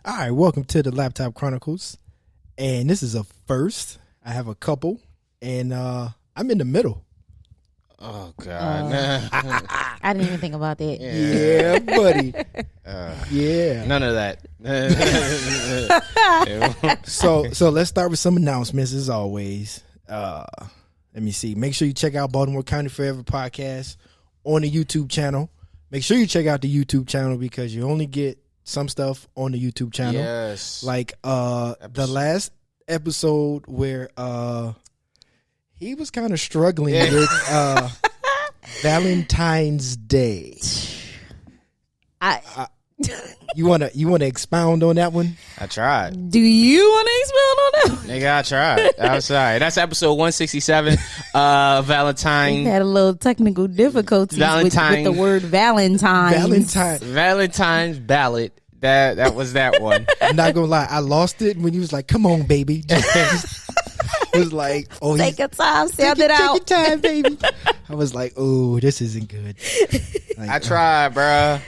All right, welcome to the Laptop Chronicles. And this is a first. I have a couple, and I'm in the middle. Oh, God. I didn't even think about that. Yeah, buddy. Yeah. None of that. So let's start with some announcements as always. Let me see. Make sure you check out Baltimore County Forever Podcast on the YouTube channel. Make sure you check out the YouTube channel because you only get some stuff on the YouTube channel. Yes. Like the last episode where he was kind of struggling with Valentine's Day. You wanna expound on that one? I tried. Do you want to expound on that? Nigga, I tried. I'm sorry. That's episode 167. We had a little technical difficulties with the word Valentine's. Valentine's ballad. That was that one. I'm not gonna lie, I lost it when he was like, "Come on, baby." It was like, "Oh, take your time, sound it out." Take your time, baby. I was like, "Oh, this isn't good." Like, I tried, bruh.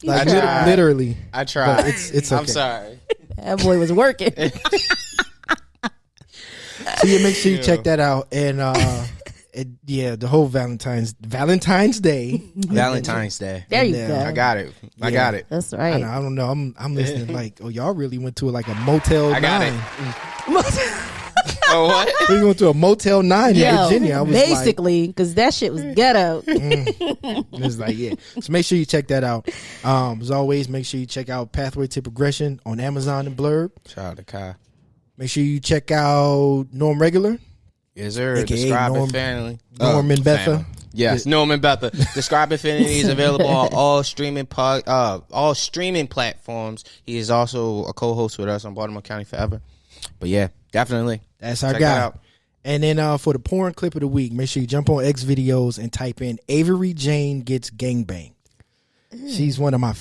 Like literally, I tried. But it's okay. I'm sorry. That boy was working. So yeah, make sure you check that out. And the whole Valentine's Day. Valentine's Day. There you go. I got it. I got it. That's right. I don't know. I'm listening like, oh, y'all really went to like a Motel 9. I got it. Oh, what? We went to a Motel 9 in Virginia. I was basically, because that shit was ghetto. It's like, yeah. So make sure you check that out. As always, make sure you check out Pathway to Progression on Amazon and Blurb. Shout out to Kai. Make sure you check out Norm Regular. Yes, sir. AKA Describe Norm, it family. Norm and Betha. Family. Yes, Norm and Betha. Describe Infinity is available on all streaming platforms. He is also a co-host with us on Baltimore County Forever. But yeah, definitely. That's our guy. And then for the porn clip of the week, make sure you jump on Xvideos and type in Avery Jane gets gangbanged. She's one of my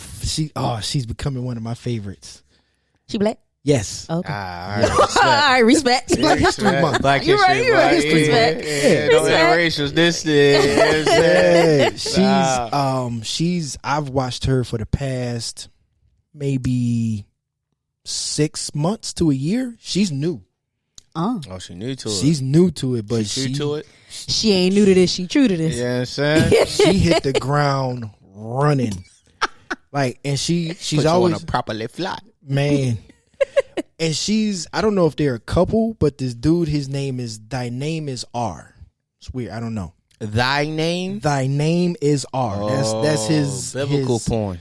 she's becoming one of my favorites. She black? Yes. Okay. All right, respect. Black History Month. Black History Month. You're right. Respect. Yeah, don't let racials this. She's I've watched her for the past maybe 6 months to a year. She's new. Oh, she new to it. She's new to it, but she true to it. She ain't new to this. She true to this. Yeah, I'm saying. She hit the ground running. Like, and she's Put always you on a properly fly. Man. And I don't know if they're a couple, but this dude, his name is Thy Name is R. It's weird. I don't know. Thy name? Thy Name is R. That's his biblical porn.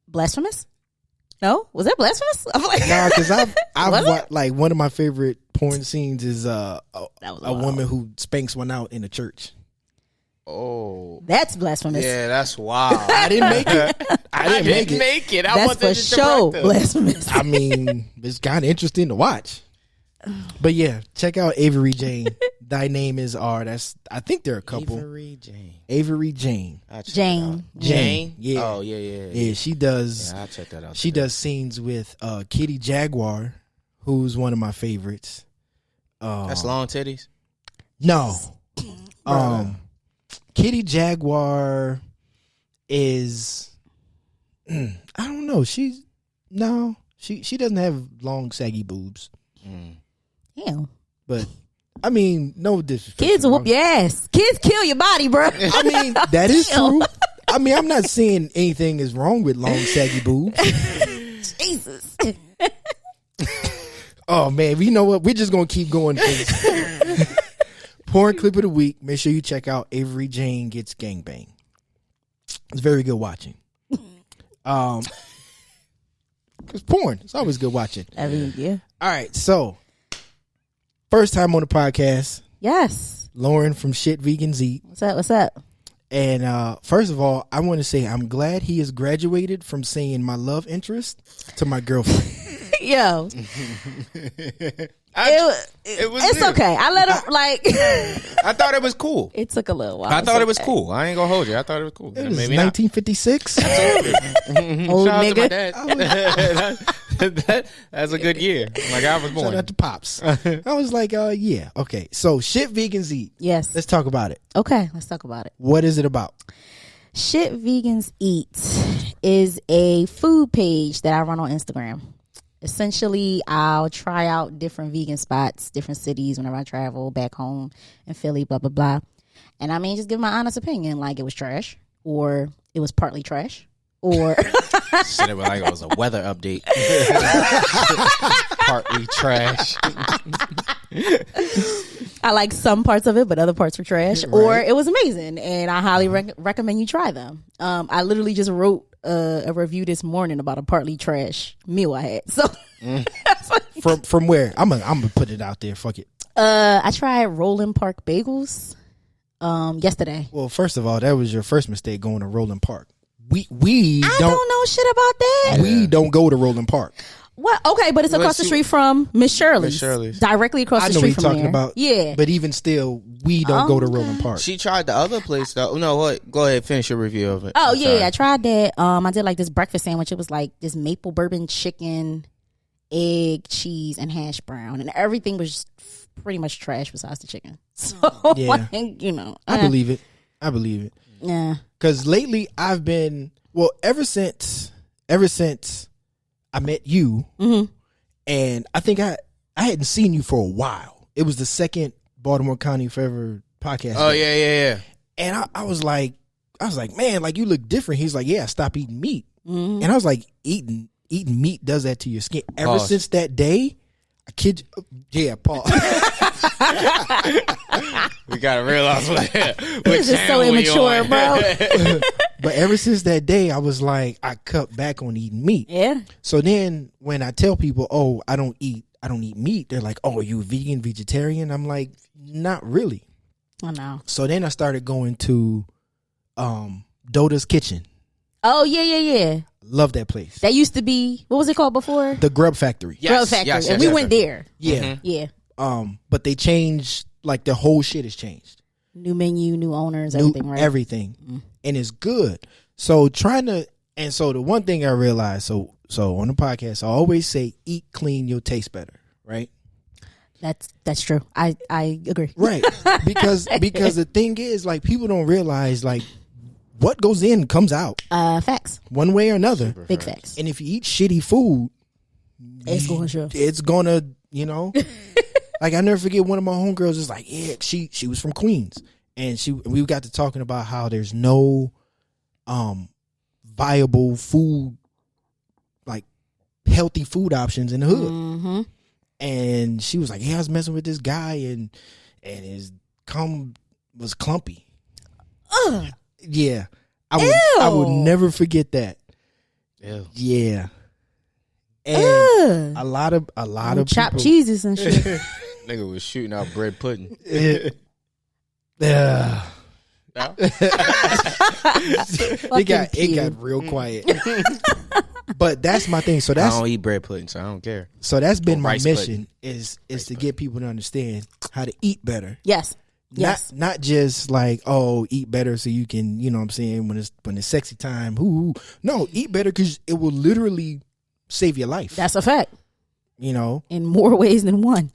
Blasphemous? No? Was that blasphemous? I'm like, nah, because I've like one of my favorite porn scenes is a woman who spanks one out in a church. Oh, that's blasphemous. Yeah, that's wild. I didn't make it. I didn't make it. That's for sure blasphemous. I mean, it's kind of interesting to watch. But yeah, check out Avery Jane. Thy Name is R. I think they're a couple. Avery Jane. Jane. Yeah. Oh yeah. Yeah, she does. Yeah, I'll check that out. She does scenes with Kitty Jaguar, who's one of my favorites. That's long titties. No. Kitty Jaguar is I don't know. She doesn't have long saggy boobs. Yeah. But I mean, no disrespect. Kids will whoop your ass. Kids kill your body, bro. I mean, that is true. I mean, I'm not saying anything is wrong with long saggy boobs. Jesus. Oh man, you know what? We're just gonna keep going. Porn clip of the week. Make sure you check out Avery Jane Gets Gangbanged. It's very good watching. Because porn, it's always good watching. I mean, yeah. All right, so first time on the podcast. Yes. Lauren from Shit Vegans Eat. What's up? And first of all, I want to say I'm glad he has graduated from saying my love interest to my girlfriend. Yo. It's okay. I let him I thought it was cool. It took a little while. I thought it was cool. I ain't gonna hold you. I thought it was cool. It was 1956. Old nigga. That's a good year. Like I was born. Shout out to Pops. I was like, yeah, okay. So Shit Vegans Eat. Yes. Let's talk about it. Okay, let's talk about it. What is it about? Shit Vegans Eat is a food page that I run on Instagram. Essentially, I'll try out different vegan spots, different cities whenever I travel back home in Philly, blah, blah, blah. And I mean, just give my honest opinion, like it was trash, or it was partly trash, or... Said it like it was a weather update. Partly trash. I like some parts of it, but other parts were trash. Right. Or it was amazing, and I highly recommend you try them. I literally just wrote a review this morning about a partly trash meal I had. So from where? I'm gonna put it out there. Fuck it. I tried Roland Park Bagels yesterday. Well, first of all, that was your first mistake going to Roland Park. I don't know shit about that. We don't go to Roland Park. What? Okay, but it's across the street from Miss Shirley's. Directly across the street from there. I know what you're talking about. Yeah. But even still, we don't go to Roland Park. She tried the other place though. No, what? Go ahead, finish your review of it. Oh, yeah, I tried that. I did like this breakfast sandwich. It was like this maple bourbon chicken, egg, cheese, and hash brown. And everything was pretty much trash besides the chicken. So, yeah. You know. I believe it. Yeah. Because lately I've been, ever since I met you, and I think I hadn't seen you for a while. It was the second Baltimore County Forever Podcast. Oh, yeah. And I was like, man, like you look different. He's like, yeah, stop eating meat. And I was like, eating meat does that to your skin. Ever since that day, I kid you, yeah, Paul. We gotta realize what this is so immature, bro. But ever since that day, I was like, I cut back on eating meat. Yeah. So then when I tell people, oh, I don't eat meat, they're like, oh, are you vegan, vegetarian? I'm like, not really. I know. So then I started going to Doda's Kitchen. Oh, yeah. Love that place. That used to be, what was it called before? The Grub Factory. Yes, Grub Factory. Yes, and we went there. Yeah. Yeah. But they changed, like the whole shit has changed. New menu, new owners, everything, right? Everything. And it's good. So the one thing I realized, so on the podcast, I always say, eat clean, you'll taste better, right? That's true. I agree. Right. Because the thing is, like, people don't realize, like, what goes in comes out. Facts. One way or another. Big facts. And if you eat shitty food, it's gonna, you know. Like, I never forget one of my homegirls is like, yeah, she was from Queens. And we got to talking about how there's no viable food, like healthy food options in the hood. And she was like, yeah, I was messing with this guy and his cum was clumpy. Yeah. I would never forget that. Ew. Yeah. And a lot of chopped people, cheeses and shit. Nigga was shooting out bread pudding. It got real quiet. But that's my thing. So I don't eat bread pudding, so I don't care. So that's been my mission is to get people to understand how to eat better. Yes. Not just like, oh, eat better so you can, you know what I'm saying, when it's sexy time. No, eat better because it will literally save your life. That's a fact. You know, in more ways than one.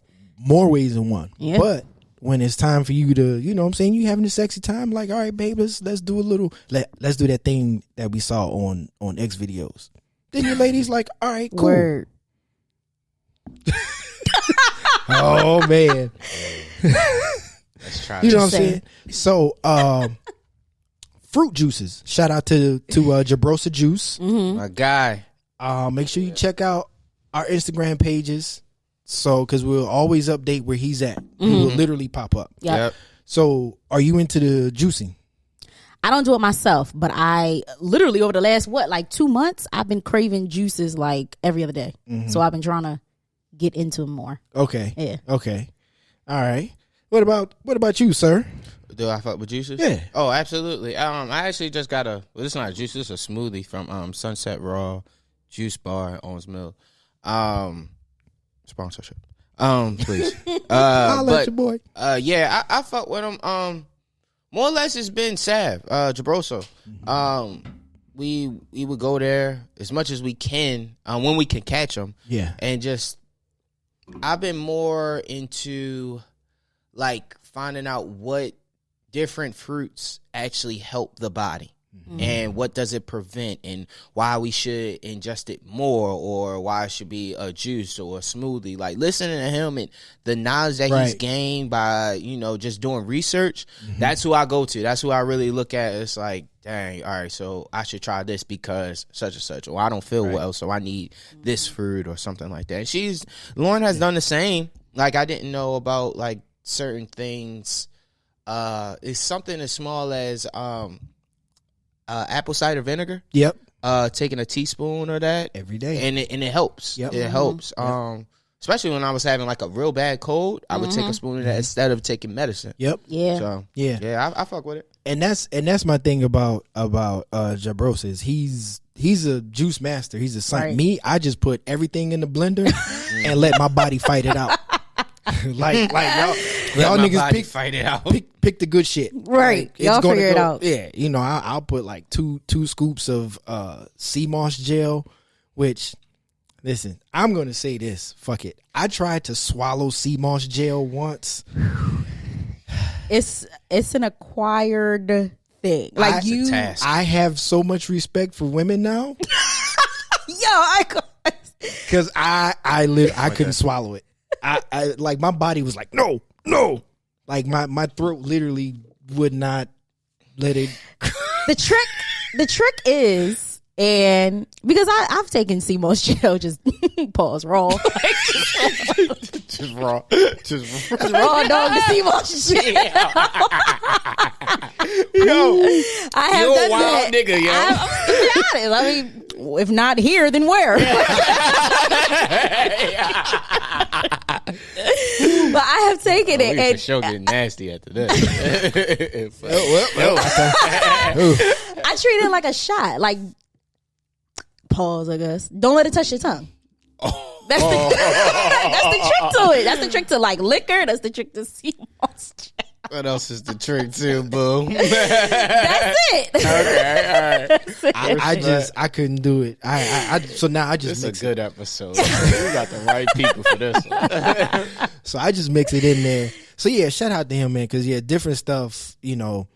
Yeah. But when it's time for you to, you know what I'm saying, you having a sexy time, like, all right, babe, let's do a little, let's do that thing that we saw on Xvideos. Then your lady's like, all right, cool. Word. Oh man. Let's try. You know what I'm saying? So, fruit juices. Shout out to Jobrsa Juice. My guy. Make sure you check out our Instagram pages. So, because we'll always update where he's at. He will literally pop up. Yep. So, are you into the juicing? I don't do it myself, but I literally over the last 2 months, I've been craving juices like every other day. So I've been trying to get into them more. Okay. Yeah. Okay. All right. What about you, sir? Do I fuck with juices? Yeah. Oh, absolutely. I actually just got it's not a juice, it's a smoothie from Sunset Raw Juice Bar, Owens Mill. Sponsorship. Please. I'll let your boy. Yeah, I fuck with them. More or less it's been Sav, Jobrsa. We would go there as much as we can, when we can catch them. Yeah. And just I've been more into like finding out what different fruits actually help the body. and what does it prevent, and why we should ingest it more, or why it should be a juice or a smoothie. Like listening to him and the knowledge that he's gained by just doing research. That's who I go to. That's who I really look at. It's like, dang, all right, so I should try this because such and such, or I don't feel well, so I need this fruit or something like that. And Lauren has done the same. Like I didn't know about like certain things. It's something as small as apple cider vinegar. Yep. Taking a teaspoon of that every day, and it helps. Yep. It helps. Especially when I was having like a real bad cold, I would take a spoon of that instead of taking medicine. Yep. Yeah. So I fuck with it. And that's my thing about Jobrsa is he's a juice master. He's a saint. Right. Me, I just put everything in the blender and let my body fight it out. like y'all niggas fight it out. Pick the good shit. Right. Like, y'all figure it out. Yeah. I'll put like two scoops of sea moss gel, which listen, I'm gonna say this. Fuck it. I tried to swallow sea moss gel once. It's an acquired thing. Like I have so much respect for women now. Because I couldn't swallow it. I like my body was like no, like my throat literally would not let it. The trick is, and because I've taken sea moss gel, just pause raw, just raw dog the sea moss gel. Yo, I have you done a wild that. nigga, yo. I'm I mean, if not here, then where? But I have taken it. And show getting nasty after this. I treat it like a shot. Like, pause, I guess. Don't let it touch your tongue. That's the trick to it. That's the trick to like liquor. That's the trick to sea moss gel. What else is the trick to, boo? That's it. Okay, all right. I couldn't do it. So now I just mix it. This is a good episode. We got the right people for this one. So I just mix it in there. So yeah, shout out to him, man, because different stuff, and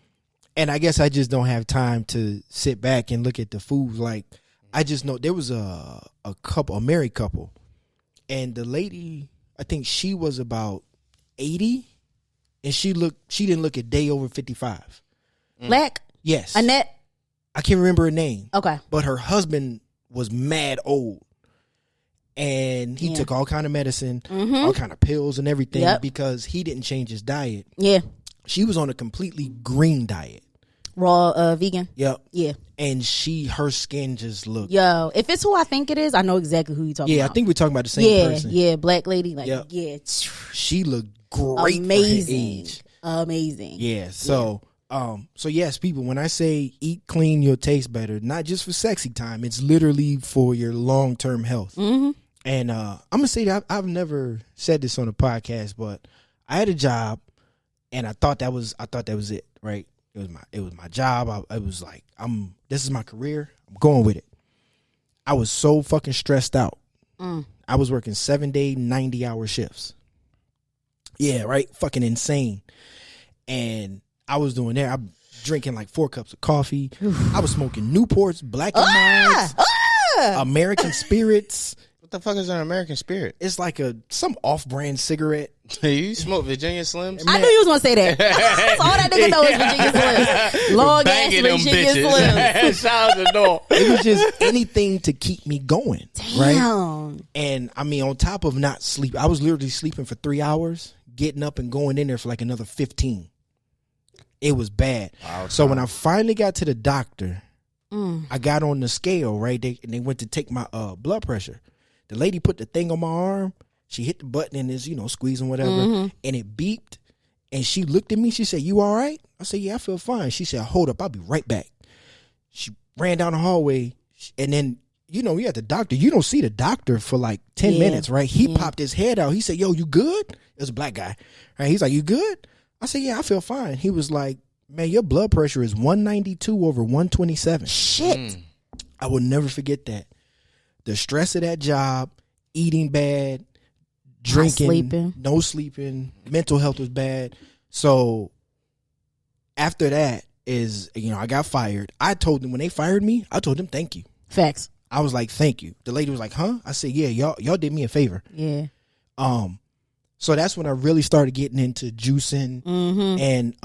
I guess I just don't have time to sit back and look at the foods. Like I just know there was a married couple, and the lady, I think she was about 80. And she didn't look a day over 55. Black? Yes. Annette? I can't remember her name. Okay. But her husband was mad old. And he took all kind of medicine, all kind of pills and everything because he didn't change his diet. Yeah. She was on a completely green diet. Raw vegan? Yep. Yeah. And her skin just looked. Yo, if it's who I think it is, I know exactly who you're talking about. Yeah, I think we're talking about the same person. Yeah, black lady. Like, She looked great. Amazing. For her age. Amazing. Yeah. So yes, people, when I say eat clean, you'll taste better, not just for sexy time, it's literally for your long-term health. Mm-hmm. And I'm gonna say that I've never said this on a podcast, but I had a job, and I thought that was it. Right? It was my job. I was like, this is my career. I'm going with it. I was so fucking stressed out. I was working 7-day, 90-hour shifts. Yeah, right. Fucking insane. And I was doing that. I'm drinking like 4 cups of coffee. I was smoking Newports, Black and Milds, American Spirits. What the fuck is an American Spirit? It's like some off-brand cigarette. You smoke Virginia Slims? I knew you was gonna say that. That's all that nigga know is Virginia Slims. Long ass Virginia Slims. Shout out the door. It was just anything to keep me going. Damn. Right? And I mean, on top of not sleep, I was literally sleeping for 3 hours, getting up and going in there for like another 15. It was bad. Wow, so when I finally got to the doctor, I got on the scale, right? They went to take my blood pressure. The lady put the thing on my arm. She hit the button and is, squeezing whatever. And it beeped. And she looked at me. She said, "You all right?" I said, "Yeah, I feel fine." She said, "Hold up. I'll be right back." She ran down the hallway. And then, you at the doctor. You don't see the doctor for like 10 minutes, right? He popped his head out. He said, "Yo, you good?" It was a black guy. Right? He's like, "You good?" I said, "Yeah, I feel fine." He was like, "Man, your blood pressure is 192 over 127. Shit. I will never forget that. The stress of that job, eating bad, drinking, no sleeping, mental health was bad. So after that, is, I got fired. I told them when they fired me, I told them thank you. Facts. I was like, thank you. The lady was like, huh? I said, yeah, y'all did me a favor. Yeah. So that's when I really started getting into juicing and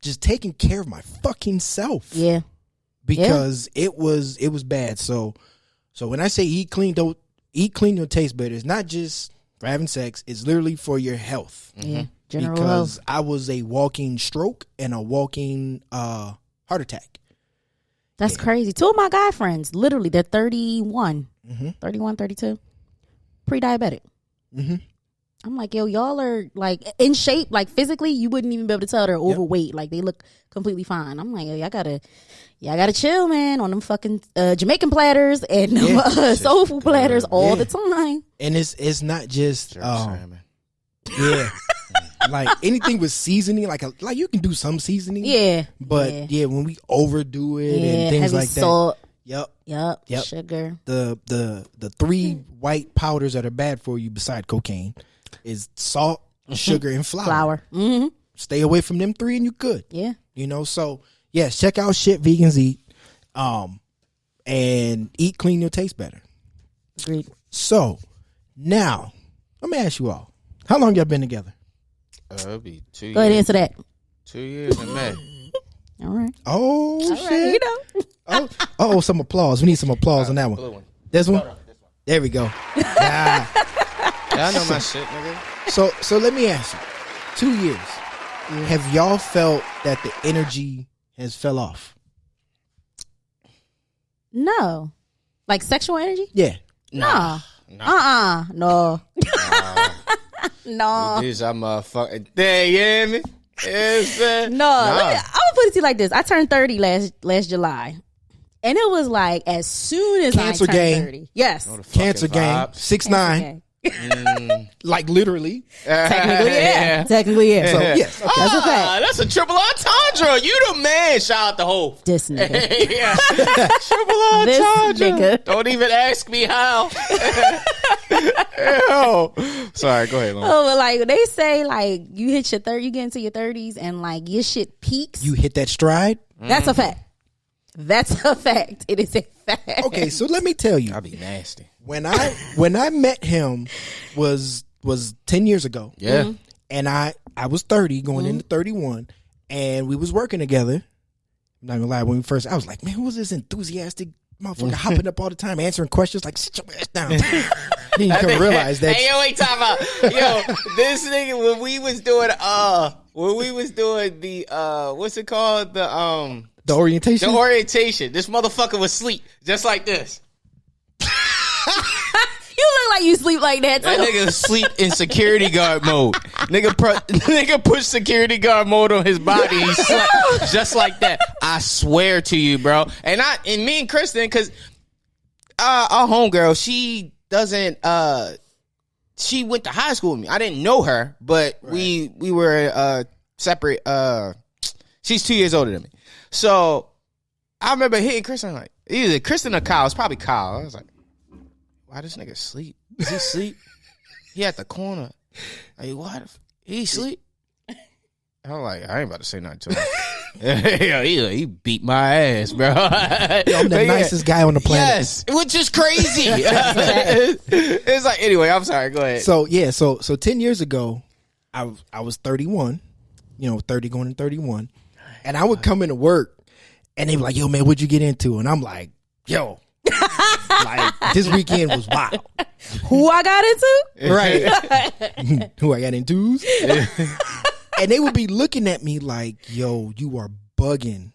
just taking care of my fucking self. Yeah. Because it was bad. So when I say eat clean, your taste better, it's not just for having sex, it's literally for your health. Yeah. General because health. I was a walking stroke and a walking heart attack. That's crazy. 2 of my guy friends, literally, they're 31, 31, 32, pre-diabetic. I'm like, yo, y'all are like in shape, like physically, you wouldn't even be able to tell they're overweight. Like they look completely fine. I'm like, yo, y'all gotta chill, man, on them fucking Jamaican platters and soul food platters all the time. And it's not just like anything with seasoning, like you can do some seasoning, but when we overdo it and things heavy like salt. that, yep, sugar. The 3 white powders that are bad for you beside cocaine is salt, sugar, and flour. Stay away from them 3 and you're good. Yeah, so yes, check out Shit Vegans Eat, and eat clean, you'll taste better. Agreed. So now let me ask you all, how long y'all been together? It'll be 2 years. Go ahead and answer that. 2 years in May. All right. Oh, shit. Right, some applause. We need some applause on that one. Blue one. This one? There we go. Yeah. I know my shit, nigga. So let me ask you, 2 years, have y'all felt that the energy has fell off? No. Like sexual energy? Yeah. No. No. No. These are motherfucking. There, you hear me? No. I'm gonna put it to you like this. I turned 30 last July. And it was like as soon as Cancer I turned gang. 30. Yes. Cancer gang. 6'9". Like literally. Technically, yeah. Technically, yeah. So, yes. Okay. That's a fact. That's a triple entendre. You the man. Shout out the whole. This nigga. Yeah. Triple entendre. This nigga. Don't even ask me how. Ew. Sorry, go ahead, Lauren. Oh, but like they say, like you hit your you get into your 30s and like your shit peaks. You hit that stride? That's a fact. That's a fact. It is a fact. Okay, so let me tell you. I'll be nasty. When I met him was 10 years ago. Yeah. And I was 30 going into 31 and we was working together. I'm not gonna lie, when we first, I was like, man, who was this enthusiastic motherfucker hopping up all the time, answering questions like, sit your ass down. Then you come realize that. Hey, yo, wait, time out. Yo, this nigga, when we was doing the, what's it called? The orientation? The orientation. This motherfucker was asleep, just like this. You look like you sleep like that too. That nigga sleep in security guard mode. Nigga push security guard mode on his body. He slept just like that. I swear to you, bro. And me and Kristen, because our homegirl, she doesn't. She went to high school with me. I didn't know her, but we were separate. She's 2 years older than me. So I remember hitting Kristen like either Kristen or Kyle. It's probably Kyle. I was like, why this nigga sleep? Is he sleep? He at the corner. Like, what? He sleep? I'm like, I ain't about to say nothing to him. he beat my ass, bro. I'm the nicest guy on the planet. Yes, which is crazy. It's like, anyway, I'm sorry. Go ahead. So, yeah, so 10 years ago, I was 31, 30 going to 31. And I would come into work and they were like, yo, man, what'd you get into? And I'm like, yo. Like, this weekend was wild. Who I got into? Right. Who I got into? And they would be looking at me like, yo, you are bugging.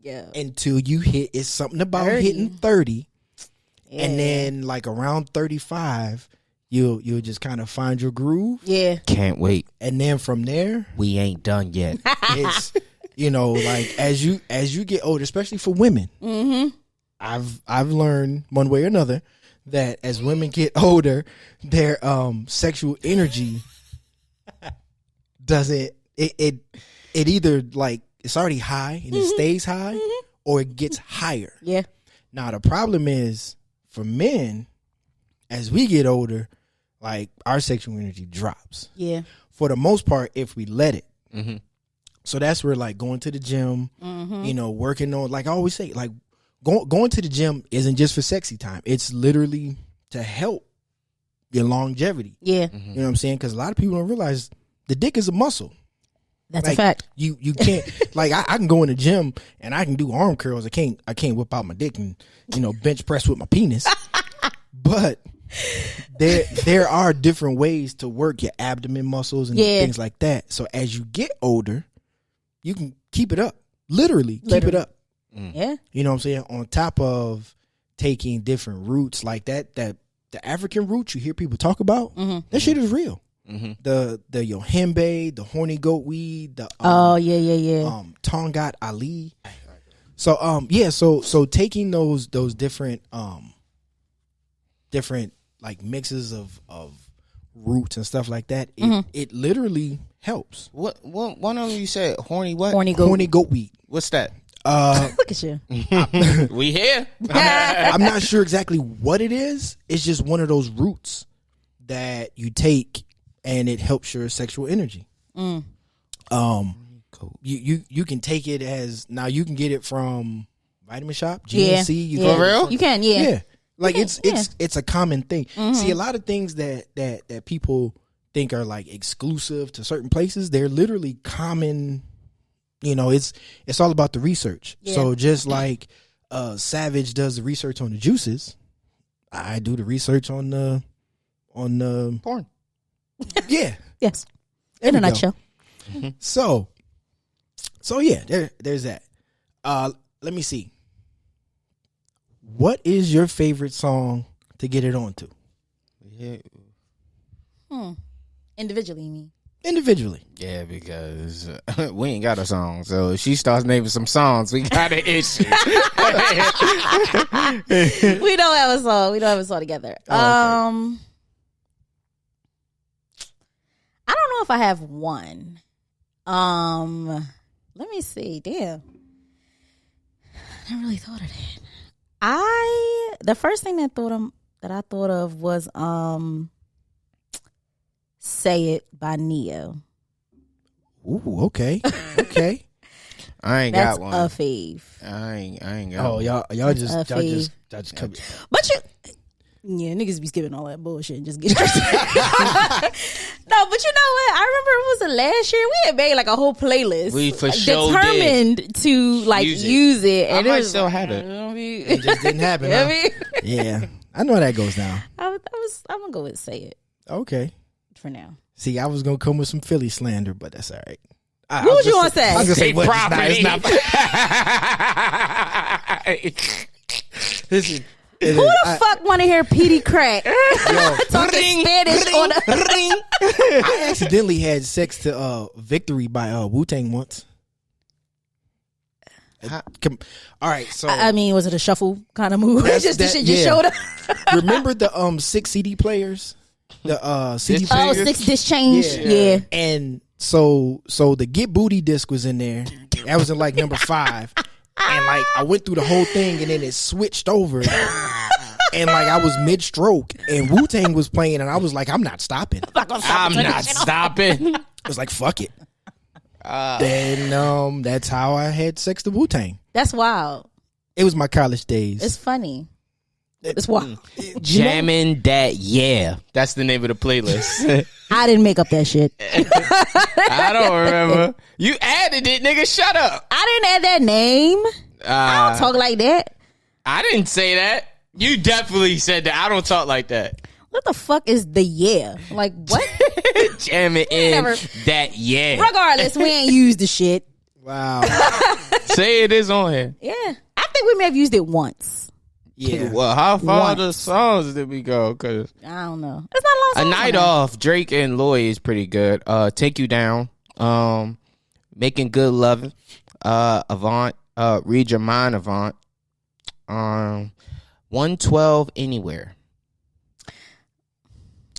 Yeah. Until you hit, it's something about 30. hitting 30. Yeah. And then like around 35, you'll just kind of find your groove. Yeah. Can't wait. And then from there, we ain't done yet. It's, like as you get older, especially for women, I've learned one way or another that as women get older, their sexual energy doesn't it either like it's already high and it stays high or it gets higher. Yeah. Now the problem is for men, as we get older, like our sexual energy drops. Yeah. For the most part, if we let it. So that's where like going to the gym, you know, working on, like I always say, like going to the gym isn't just for sexy time. It's literally to help your longevity. Yeah. You know what I'm saying? Because a lot of people don't realize the dick is a muscle. That's like, a fact. You can't like I can go in the gym and I can do arm curls. I can't whip out my dick and, you know, bench press with my penis. But there are different ways to work your abdomen muscles and things like that. So as you get older, you can keep it up. Literally keep it up. Yeah. You know what I'm saying? On top of taking different routes like that the African route you hear people talk about, that shit is real. The yohimbe, the horny goat weed, the Tongat Ali. So so taking those different like mixes of roots and stuff like that, it literally helps. What one of them you said horny what? Horny goat weed. What's that? Look at you. We here? I'm not sure exactly what it is. It's just one of those roots that you take and it helps your sexual energy. You can take it as, now you can get it from Vitamin Shop, GNC. For real? You can, yeah. Like it's a common thing. See, a lot of things that people think are like exclusive to certain places, they're literally common. You know, it's all about the research. Yeah. So just like Savage does the research on the juices, I do the research on the porn. Yeah. Yes. In a nutshell. So yeah, there's that. Let me see. What is your favorite song to get it onto? Yeah. Individually, you mean? Individually. Yeah, because we ain't got a song. So if she starts naming some songs, we got an issue. We don't have a song. We don't have a song together. Oh, okay. I don't know if I have one. Let me see. Damn. I never really thought of that. The first thing that I thought of was Say It by Neo. Ooh, okay. Okay. I ain't That's got one. a fave. I ain't got one. Y'all just come. But niggas be skipping all that bullshit and just get straight. No, but you know what? I remember it was the last year we had made like a whole playlist. We for sure determined to like use it. And I might still have it. It just didn't happen. Huh? Yeah, I know how that goes now. I'm gonna go with Say It. Okay. For now. See, I was gonna come with some Philly slander, but that's all right. What would you want to say? I was gonna say property. Listen. Who the fuck want to hear Petey Crack talking Spanish on a ring? I accidentally had sex to Victory by Wu-Tang once. All right, so I mean, was it a shuffle kind of move? Just the shit just showed up. Remember the 6 CD players? The CD players? 6 disc change. Yeah. And so the Get Booty disc was in there. That was in like number 5. And like I went through the whole thing and then it switched over. And like I was mid-stroke and Wu-Tang was playing and I was like, I'm not stopping. I'm not stopping. I was like, fuck it. Then that's how I had sex to Wu-Tang. That's wild. It was my college days. It's funny. It's wild. Jamming that, yeah. That's the name of the playlist. I didn't make up that shit. I don't remember. You added it, nigga. Shut up. I didn't add that name. I don't talk like that. I didn't say that. You definitely said that. I don't talk like that. What the fuck is the yeah? Like what? Jamming in that yeah. Regardless, we ain't used the shit. Wow. Say it is on here. Yeah. I think we may have used it once. Yeah. Well, how far the songs did we go? Cause I don't know. It's not a long song. A Night Off, Drake and Lloyd is pretty good. Take You Down. Making Good Loving. Avant. Read Your Mind, Avant. 112 Anywhere.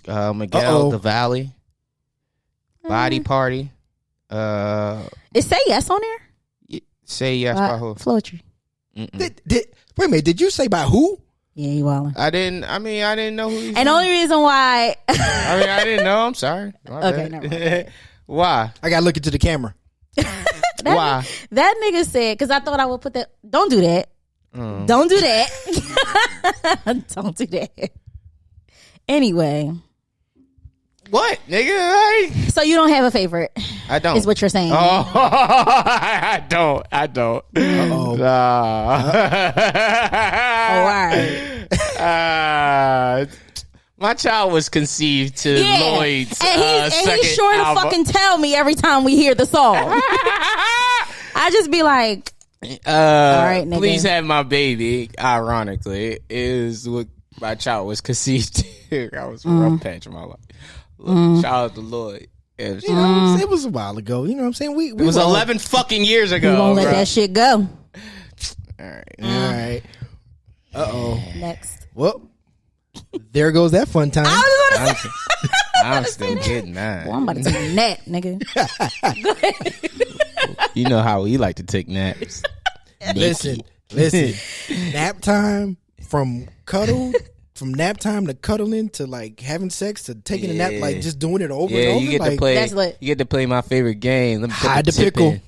Miguel The Valley. Body Party. Is Say Yes on there? Say Yes by who? Floetry. Wait a minute, did you say by who? Yeah, you wildin'. I didn't know who he was. And the only reason why I didn't know. I'm sorry. Okay, never mind. Why? I gotta look into the camera. Why? That nigga said, because I thought I would put that. Don't do that. Don't do that. Don't do that. Anyway. What, nigga? So you don't have a favorite? I don't. Is what you're saying? Oh, I don't. Uh-oh. Oh, all right. My child was conceived to Lloyd's and he's sure to album. fucking tell me every time we hear the song. I just be like, all right, nigga. Please have my baby. Ironically, is what my child was conceived to. I was a rough patch of my life. Shout out to Lloyd. You know, it was a while ago. You know what I'm saying? We it was 11 fucking years ago. We won't let that shit go. All right. All right. Uh-oh. Next. Well, there goes that fun time. I'm still getting that. Well, I'm about to take a nap, nigga. Go ahead. You know how we like to take naps. Listen. Nap time from nap time to cuddling to like having sex to taking a nap, like just doing it over and over. You get like, to play. That's lit. You get to play my favorite game. Let me put hide the tip pickle. in.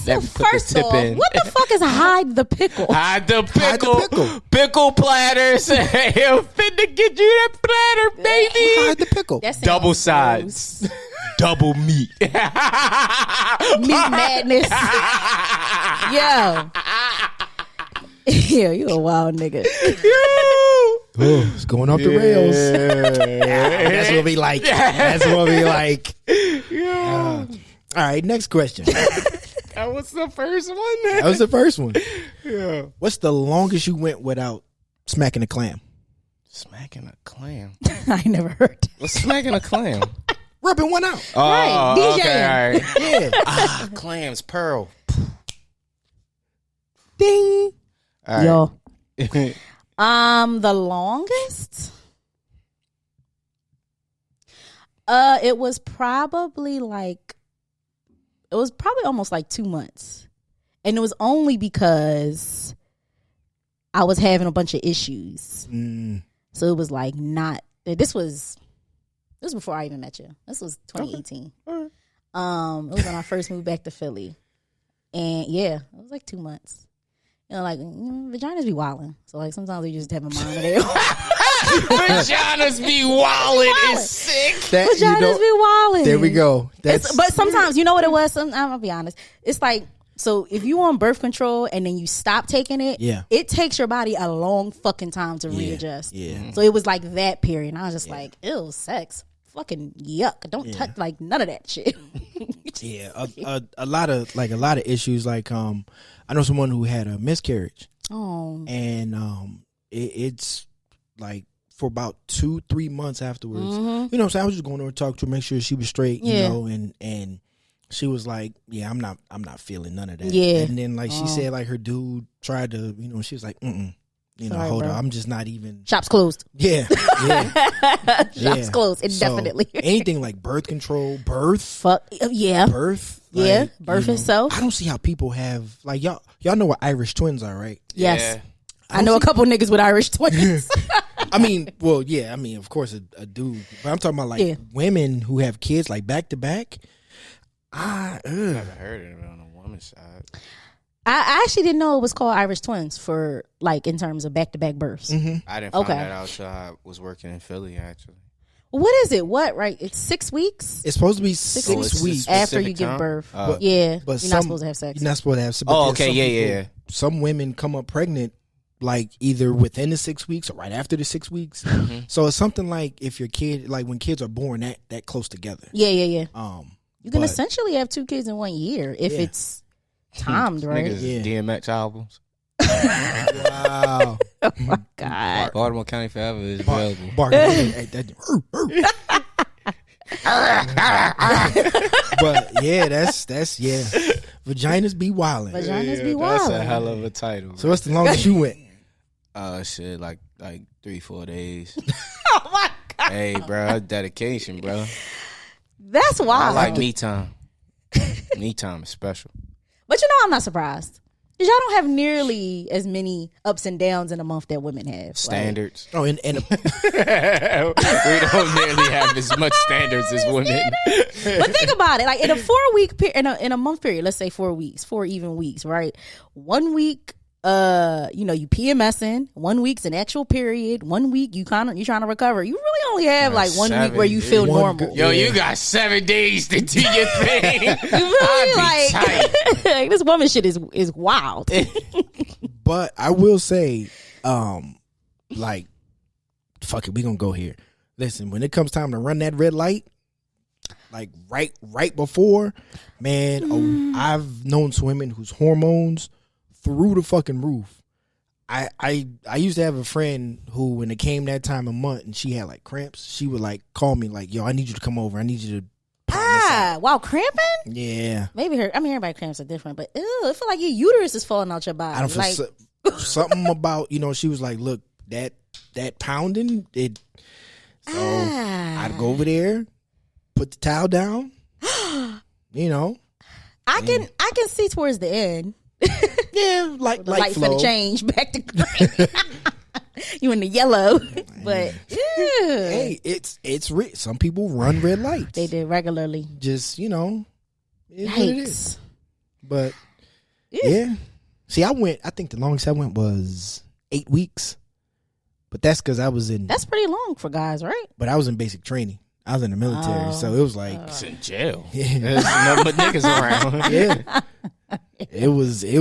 So first off, what the fuck is hide the pickle? Hide the pickle. Hide the pickle. Pickle platters. I'm finna get you that platter, baby. Hide the pickle. That sounds Double gross. sides. Double meat. Meat madness. Yo. Yeah, you a wild nigga. Oh, it's going off the rails. That's what we like. That's what we like. All right, next question. That was the first one. That was the first one. Yeah. What's the longest you went without smacking a clam? Smacking a clam. I never heard that. What's smacking a clam? Rubbing one out. Oh, Right, DJing. okay, all right. Yeah. Clams, pearl. Ding. All Yo. The longest? It was probably almost like 2 months. And it was only because I was having a bunch of issues. So it was like not, this was before I even met you. This was 2018. Okay. It was when I first moved back to Philly. And yeah, it was like 2 months. You know, like, vaginas be wilding. So, like, sometimes we just have a mind of their own. Vaginas be wildin'. Is sick. Vaginas be wilding. There we go. But sometimes, you know what it was? I'm going to be honest. It's like, so if you on birth control and then you stop taking it, it takes your body a long fucking time to readjust. Yeah. So it was like that period. And I was just like, ew, sex. Fucking yuck. Don't touch, like, none of that shit. Yeah. A lot of issues. Like, I know someone who had a miscarriage. Oh. And it's like for about 2-3 months afterwards. You know what I'm saying? I was just going over to talk to her, make sure she was straight, you know, and she was like, yeah, I'm not feeling none of that. Yeah. And then like she said like her dude tried to, you know, she was like, you know, Sorry, hold bro. on, I'm just not even. Shop's closed. Yeah. Shop's closed. Indefinitely. So anything like birth control, birth. Fuck. Yeah. Birth. Yeah. Like, Birth you know, itself. I don't see how people have, like, y'all know what Irish twins are, right? Yes. Yeah. I know a couple niggas with Irish twins. I mean, well, yeah. I mean, of course, a dude. But I'm talking about like women who have kids like back to back. I never heard of it on a woman's side. I actually didn't know it was called Irish twins for like in terms of back to back births. I didn't find that out until I was working in Philly, actually. What is it? What, right? It's 6 weeks? It's supposed to be 6 it's weeks after you specific give time? birth. But You're not supposed to have sex. You're not supposed to have sex. Oh, okay. Yeah. Some women come up pregnant like either within the 6 weeks or right after the 6 weeks. So it's something like if your kid, like when kids are born that close together. Yeah. You can but- essentially have 2 kids in 1 year if it's timed, right? Niggas DMX albums. Wow. Oh my God. Baltimore County Forever is available. But yeah, that's vaginas be wildin'. Vaginas be That's wild. a hell of a title. So what's the longest you went? Shit, like 3-4 days. Oh my God. Hey, bro, dedication, bro. That's I wild. like me time. Me time is special. But you know, I'm not surprised. Y'all don't have nearly as many ups and downs in a month that women have. Standards. Like, we don't nearly have as much standards as women. But think about it. Like in a 4 week in a month period, let's say 4 weeks, 4 even weeks, right? 1 week, you PMSing. 1 week's an actual period. 1 week you're trying to recover. You really only have like 1 week where you feel normal. Yo, you got 7 days to do your thing. You really like this woman shit is wild. But I will say, like, fuck it, we gonna go here. Listen, when it comes time to run that red light, like right before, man, I've known women whose hormones through the fucking roof. I used to have a friend who, when it came that time of month and she had like cramps, she would like call me like, yo, I need you to come over. I need you to while cramping? Yeah. Maybe everybody cramps are different, but ew, I feel like your uterus is falling out your body. I don't feel something about, she was like, look, that pounding, it. So I'd go over there, put the towel down, I can see towards the end. Yeah, like the lights flow. Gonna change back to green. You in the yellow, but hey, it's some people run red lights. They did regularly. Just it's what it Yikes. is. But yeah, see, I think the longest I went was 8 weeks, but that's because I was in. That's pretty long for guys, right? But I was in basic training. I was in the military, so it was like it's in jail. Yeah. There's nothing but niggas around. Yeah. It was I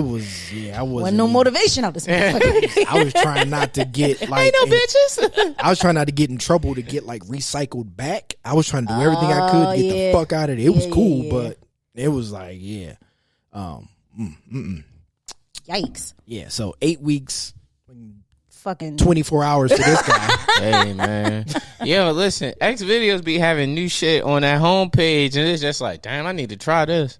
wasn't no motivation out this motherfucker. I was trying not to get like Ain't no bitches. I was trying not to get in trouble to get like recycled back. I was trying to do everything I could to get the fuck out of it. It was cool, but it was like Yikes. Yeah, so 8 weeks, fucking 24 hours for this guy. Hey man, yo, listen, Xvideos be having new shit on that homepage, and it's just like, damn, I need to try this.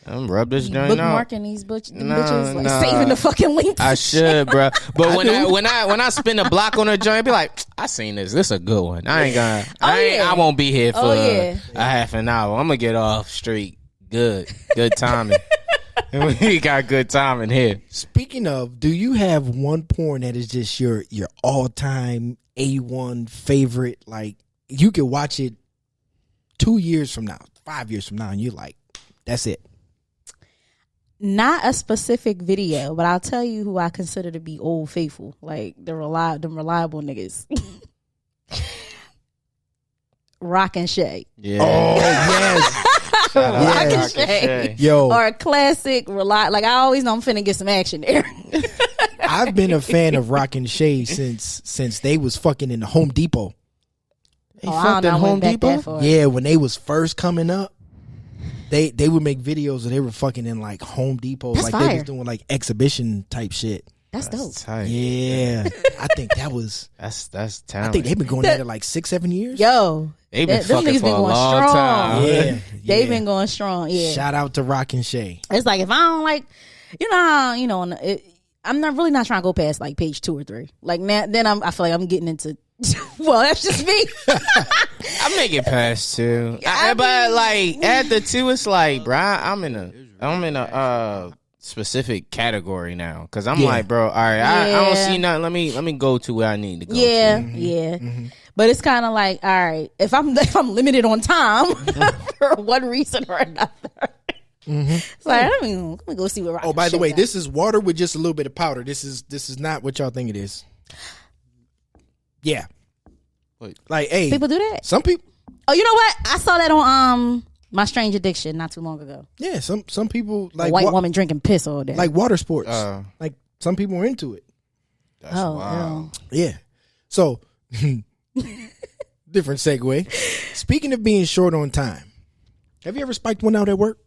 I'm rub this joint out. Bookmarking these bitches, like saving the fucking links. I should, bro. But when I spin a block on a joint, I be like, I seen this. This a good one. I won't be here for a half an hour. I'm gonna get off straight. Good timing. We got good timing here. Speaking of, do you have one porn that is just your all time A1 favorite? Like you could watch it 2 years from now, 5 years from now, and you're like, that's it. Not a specific video, but I'll tell you who I consider to be old faithful, like the reliable niggas. Rock and Shay. Yeah. Oh yes. Rock and Shay. Yo. Or a classic like I always know I'm finna get some action there. I've been a fan of Rock and Shay since they was fucking in the Home Depot. They fucked in Home Depot? Yeah, when they was first coming up. They would make videos and they were fucking in like Home Depot. That's like fire. They was doing like exhibition type shit. That's dope. Tight. Yeah. I think that was that's talent. I think they've been going at it like 6-7 years. Yo. They've been fucking niggas for been a going long strong. time. Yeah. They've been going strong. Yeah. Shout out to Rock and Shay. It's like if I don't like, I'm not really not trying to go past like page 2 or 3. Like now, then I feel like I'm getting into. Well, that's just me. I make it past 2. But like at the 2, it's like, bro, I'm in a specific category now because I'm like, bro, all right, I don't see nothing. Let me go to where I need to go. Yeah, to. yeah. Mm-hmm. But it's kind of like, all right, if I'm limited on time for one reason or another. Mm-hmm. It's like, let me go see what. Oh, by the way, this is water with just a little bit of powder. This is not what y'all think it is. Yeah. Wait. Like, hey, people do that. Some people. Oh, you know what? I saw that on My Strange Addiction not too long ago. Yeah, some people like a white woman drinking piss all day, like water sports. Like some people are into it. That's wild. Yeah. So, different segue. Speaking of being short on time, have you ever spiked one out at work?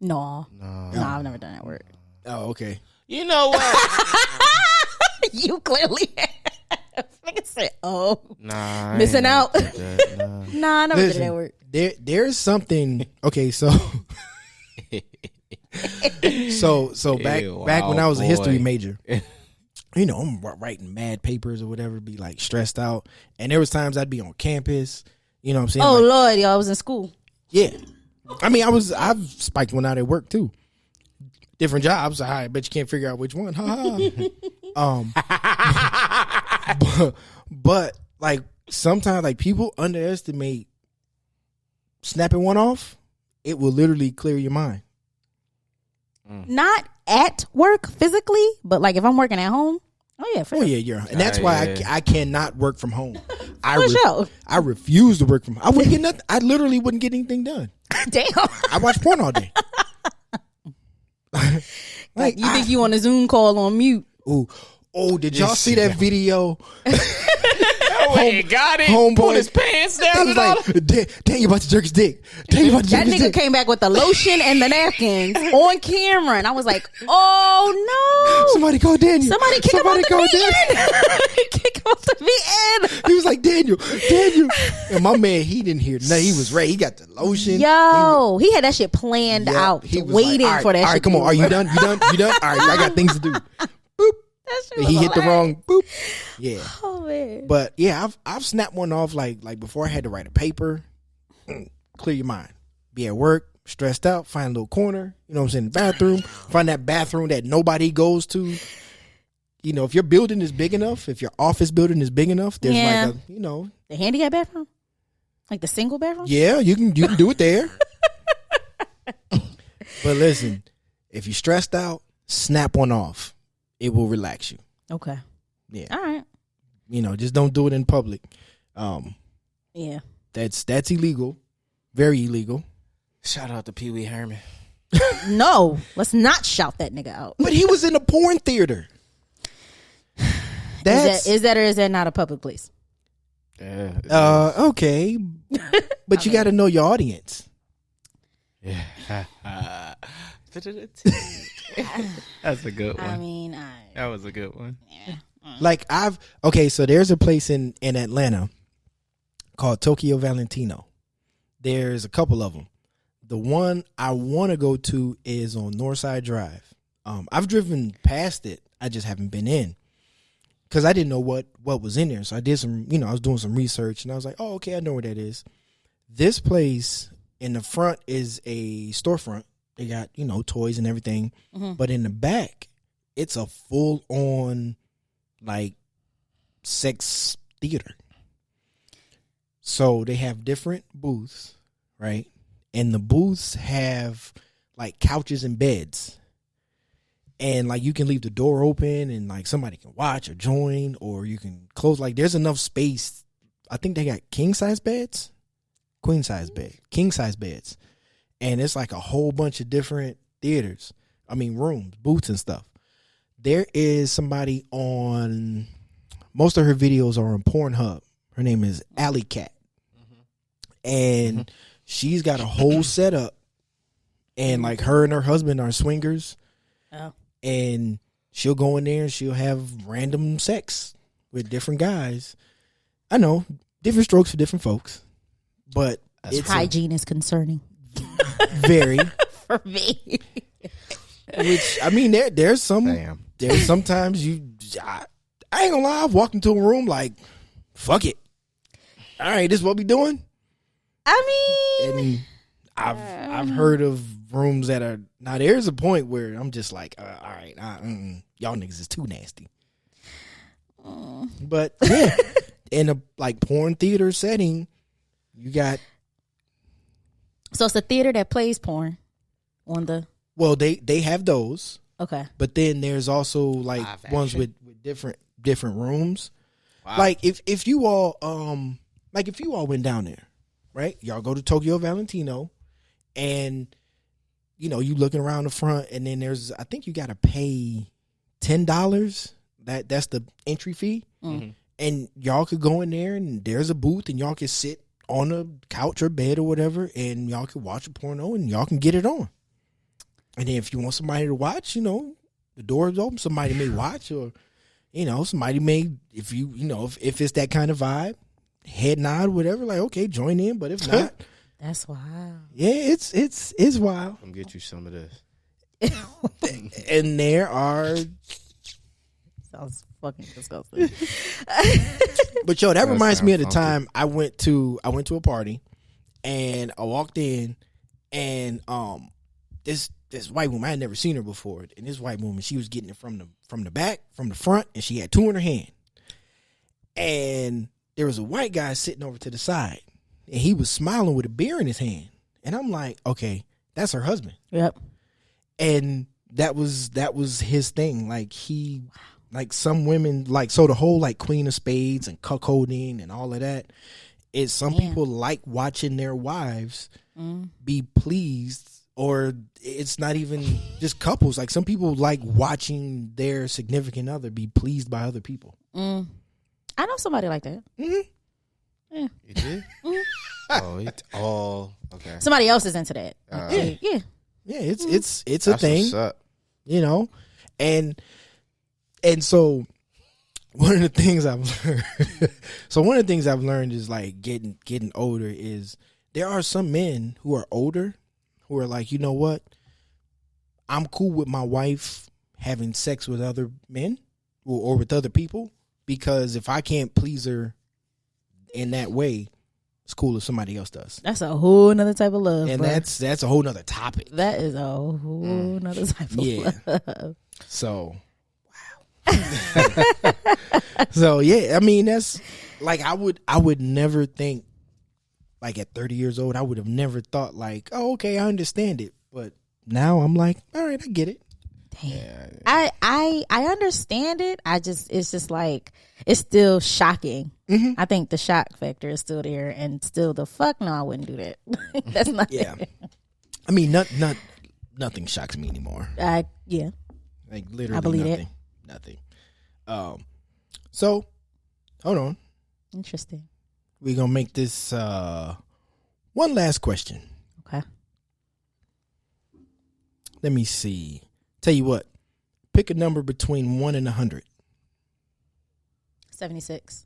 No, I've never done that work. Oh, okay. You know what? You clearly have. Nigga said, "Oh, nah, missing out." Nah, I never did that work. There's something. Okay, so back when I was a history major, I'm writing mad papers or whatever, be like stressed out, and there was times I'd be on campus. You know what I'm saying? Oh Lord, y'all was in school. Yeah, I mean I've spiked one out at work too. different jobs. I bet you can't figure out which one. But like sometimes like people underestimate snapping one off. It will literally clear your mind. Not at work physically, but like if I'm working at home. Oh yeah, and that's why I cannot work from home. I refuse to work from home. I wouldn't get nothing. I literally wouldn't get anything done. Damn. I watch porn all day. Like you think you on a Zoom call on mute? Ooh. Oh, did y'all see that video? Got it. Homeboy Pulled his pants down. He was like, "Damn, you about to jerk his dick. Damn, you about to jerk That his nigga dick." came back with the lotion and the napkins on camera, and I was like, "Oh no! Somebody call Daniel. Somebody kick him off the VN. Kick him off the VN." He was like, Daniel. And my man, he didn't hear nothing. He was ready. He got the lotion. Yo, he had that shit planned out, He was waiting like, for that shit. All right, come on. Are you done? You done? All right, I got things to do. Boop. He hit the wrong boop. Yeah. Oh man. But yeah, I've snapped one off like before I had to write a paper. Clear your mind. Be at work, stressed out, find a little corner, you know what I'm saying, the bathroom. Find that bathroom that nobody goes to. You know, if your building is big enough, if your office building is big enough, there's like a, you know. The handicap bathroom? Like the single bathroom? Yeah, you can do it there. But listen, if you're stressed out, snap one off. It will relax you. Okay. Yeah. All right. You know, just don't do it in public. Yeah. That's illegal. Very illegal. Shout out to Pee Wee Herman. No, let's not shout that nigga out. But he was in a porn theater. Is that or is that not a public place? Yeah. Okay. But you got to know your audience. Yeah. That's a good one. I mean, that was a good one. Yeah. Like so there's a place in Atlanta called Tokyo Valentino. There's a couple of them. The one I want to go to is on Northside Drive. I've driven past it. I just haven't been in because I didn't know what was in there. So I did some, I was doing some research and I was like, oh, okay, I know where that is. This place in the front is a storefront. They got, toys and everything. Mm-hmm. But in the back, it's a full on like sex theater. So they have different booths, right? And the booths have like couches and beds. And like you can leave the door open and like somebody can watch or join, or you can close. Like there's enough space. I think they got king size beds, queen size bed, king size beds. And it's like a whole bunch of different rooms, booths and stuff. There is somebody on, most of her videos are on Pornhub. Her name is Alley Cat. And she's got a whole setup. And like her and her husband are swingers. Oh. And she'll go in there and she'll have random sex with different guys. I know, different strokes for different folks. But hygiene is concerning. Very. For me. Which, there's sometimes I ain't gonna lie, I've walked into a room like, fuck it. All right, this is what we doing? And I've heard of rooms that are, now there's a point where I'm just like, all right, y'all niggas is too nasty. But yeah, in a like porn theater setting, you got. So it's a theater that plays porn on the. Well, they have those. Okay. But then there's also like ones with different rooms. Wow. Like if you all went down there, right? Y'all go to Tokyo Valentino and you looking around the front and then I think you gotta pay $10. That's the entry fee. Mm-hmm. And y'all could go in there and there's a booth and y'all can sit on a couch or bed or whatever and y'all can watch a porno and y'all can get it on. And then if you want somebody to watch, the door is open. Somebody may watch, or somebody may, if it's that kind of vibe, head nod, whatever. Like, okay, join in. But if not, that's wild. Yeah, it's wild. I'm get you some of this. And there are. Sounds fucking disgusting. But that reminds me of the time I went to a party, and I walked in, and this this white woman. I had never seen her before, and this white woman, she was getting it from the back, from the front, and she had two in her hand. And there was a white guy sitting over to the side, and he was smiling with a beer in his hand. And I'm like, okay, that's her husband. Yep. And that was his thing. Like like some women, like, so the whole like Queen of Spades and cuckolding and all of that is some people like watching their wives be pleased, or it's not even just couples. Like some people like watching their significant other be pleased by other people. I know somebody like that. Mm-hmm. Yeah. You did? Okay. Somebody else is into that. Yeah, it's a That's thing, what's up. you know, and so one of the things I've learned, is like getting older is there are some men who are older who are like, you know what, I'm cool with my wife having sex with other men or with other people, because if I can't please her in that way, it's cool if somebody else does. That's a whole nother type of love. And bro. that's a whole nother topic. That is a whole nother type of love. So, wow. So yeah, I mean, that's like, I would never think, like at 30 years old, I would have never thought like, oh, okay, I understand it. But now I'm like, all right, I get it. Yeah. I understand it. It's just like, it's still shocking. Mm-hmm. I think the shock factor is still there, and still the fuck no, I wouldn't do that. That's not. Yeah. I mean, nothing shocks me anymore. Yeah. Like literally I believe nothing. Nothing. So hold on. Interesting. We're gonna make this one last question. Okay. Let me see. Tell you what. Pick a number between 1 and 100. 76.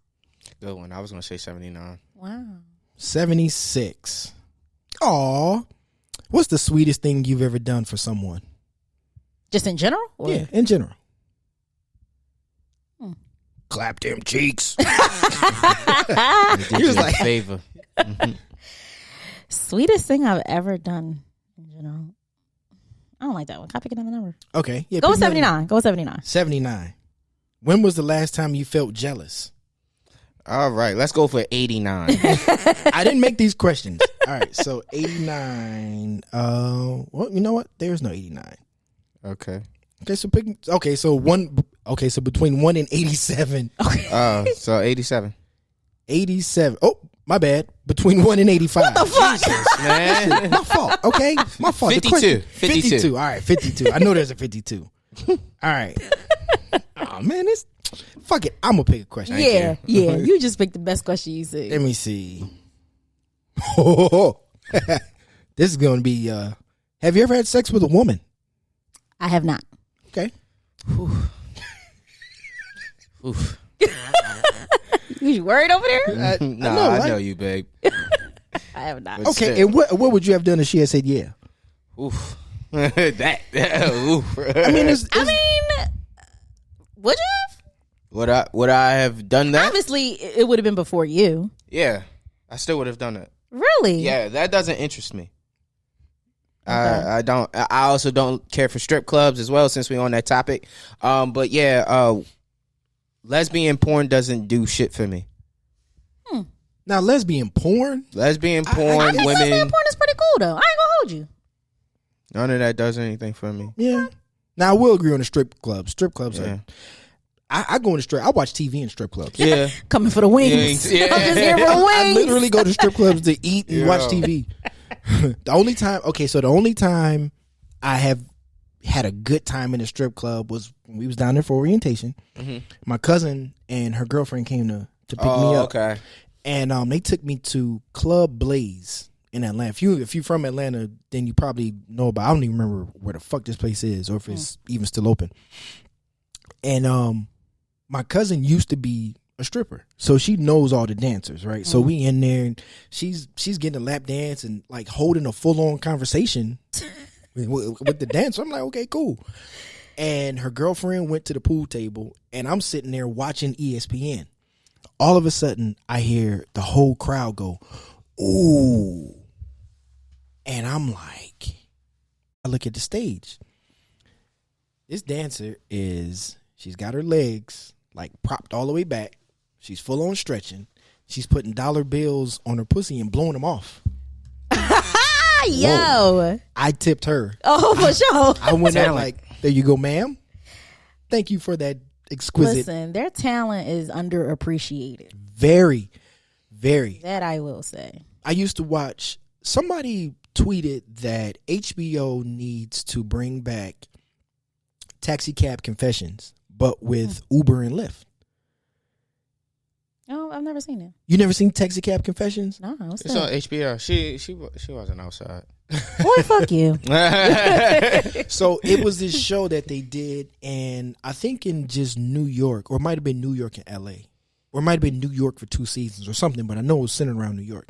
Good one. I was going to say 79. Wow. 76. Aw. What's the sweetest thing you've ever done for someone? Just in general? Or? Yeah, in general. Clap them cheeks. He was like, favor. Sweetest thing I've ever done in general. I don't like that one. Can I pick another number? Okay. Yeah, Go with 79. Go with 79. 79. When was the last time you felt jealous? All right, let's go for 89. I didn't make these questions. All right, so 89. Well, you know what? There's no 89. Okay. Okay, so between 1 and 87. Okay. So 87. 87. Oh, my bad. Between 1 and 85. What the fuck? Jesus, man. My fault. Okay, my fault. 52. 52. All right, 52. I know there's a 52. All right. Oh man, fuck it. I'm gonna pick a question. Yeah. You just picked the best question you said. Let me see. This is gonna be. Have you ever had sex with a woman? I have not. Okay. Oof. You worried over there? I know you, babe. I have not. But Okay, still. and what would you have done if she had said yeah? Oof. Oof. I mean, would you have? Would I have done that? Obviously, it would have been before you. Yeah, I still would have done it. Really? Yeah, that doesn't interest me. Okay. I don't. I also don't care for strip clubs as well, since we're on that topic. But yeah, lesbian porn doesn't do shit for me. Now, lesbian porn. Lesbian porn, I think women. lesbian porn is pretty cool, though. I ain't gonna hold you. None of that does anything for me. Yeah. Now, I will agree on the strip clubs. Strip clubs Yeah. are. I go in the strip. I watch TV in strip clubs. Yeah. Coming for the wings. Yeah. I'm just here for the wings. I literally go to strip clubs to eat and watch TV. The only time I have had a good time in a strip club was when we was down there for orientation. Mm-hmm. My cousin and her girlfriend came to pick me up. Okay. And they took me to Club Blaze in Atlanta. If you're from Atlanta, then you probably know about. I don't even remember where the fuck this place is, or if it's even still open. And my cousin used to be a stripper, so she knows all the dancers, right? So we in there, and she's getting a lap dance and like holding a full on conversation with the dancer. I'm like, okay, cool. And her girlfriend went to the pool table, and I'm sitting there watching ESPN. All of a sudden, I hear the whole crowd go, "Ooh," and I'm like, I look at the stage. This dancer she's got her legs like propped all the way back. She's full on stretching. She's putting dollar bills on her pussy and blowing them off. Yo. Whoa. I tipped her. Oh, for sure. I went out like, there you go, ma'am. Thank you for that exquisite. Listen, their talent is underappreciated. Very, very. That I will say. I used to watch, somebody tweeted that HBO needs to bring back Taxi Cab Confessions, but with Uber and Lyft. Oh, I've never seen it. You never seen Taxi Cab Confessions? No, it's on HBO. She wasn't outside. Boy, fuck you. So it was this show that they did, and I think in just New York, or it might have been New York and LA, or it might have been New York for 2 seasons or something, but I know it was centered around New York.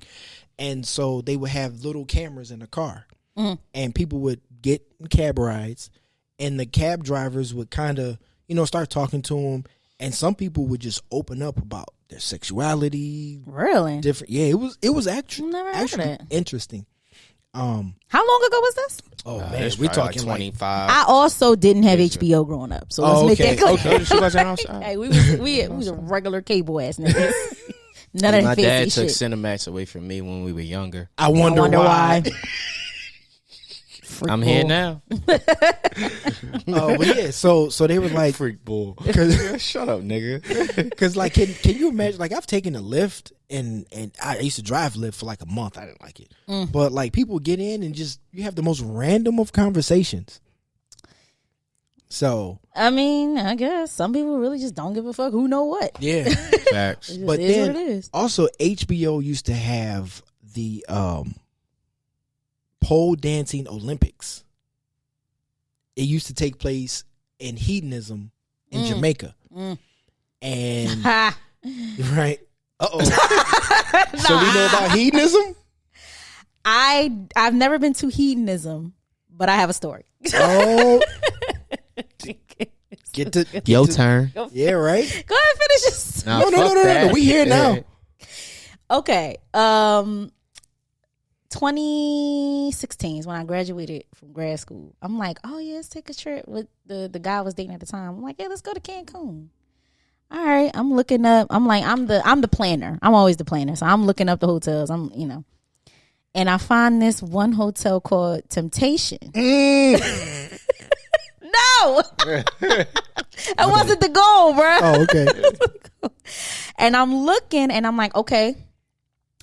And so they would have little cameras in the car, and people would get cab rides, and the cab drivers would kind of, start talking to them, and some people would just open up about their sexuality. Really? Different. Yeah, it was actually that. interesting. How long ago was this? Oh man, we talking like 25. I also didn't have HBO growing up, so let's make that clear. Okay, she wasn't outside. Hey, we was a regular cable ass niggas. None of that My fancy dad took shit. Cinemax away from me when we were younger. I wonder why. I'm here now. Oh, but yeah. So they were like, freak bull. Shut up, nigga. Because like, can you imagine? Like, I've taken a Lyft, and I used to drive Lyft for like a month. I didn't like it, but like people get in and just you have the most random of conversations. So I mean, I guess some people really just don't give a fuck who know what. Yeah, facts. But then also HBO used to have the pole dancing Olympics. It used to take place in hedonism in Jamaica. And right. Uh-oh. So we know about hedonism? I've never been to hedonism, but I have a story. Oh. Get your turn. Yeah, right? Go ahead and finish this. No. We here now. Okay. 2016 is when I graduated from grad school. I'm like, oh yeah, let's take a trip with the guy I was dating at the time. I'm like, yeah, let's go to Cancun. All right, I'm looking up. I'm like, I'm the planner. I'm always the planner, so I'm looking up the hotels. And I find this one hotel called Temptation. No, that wasn't the goal, bro. Oh, okay. And I'm looking, and I'm like, okay.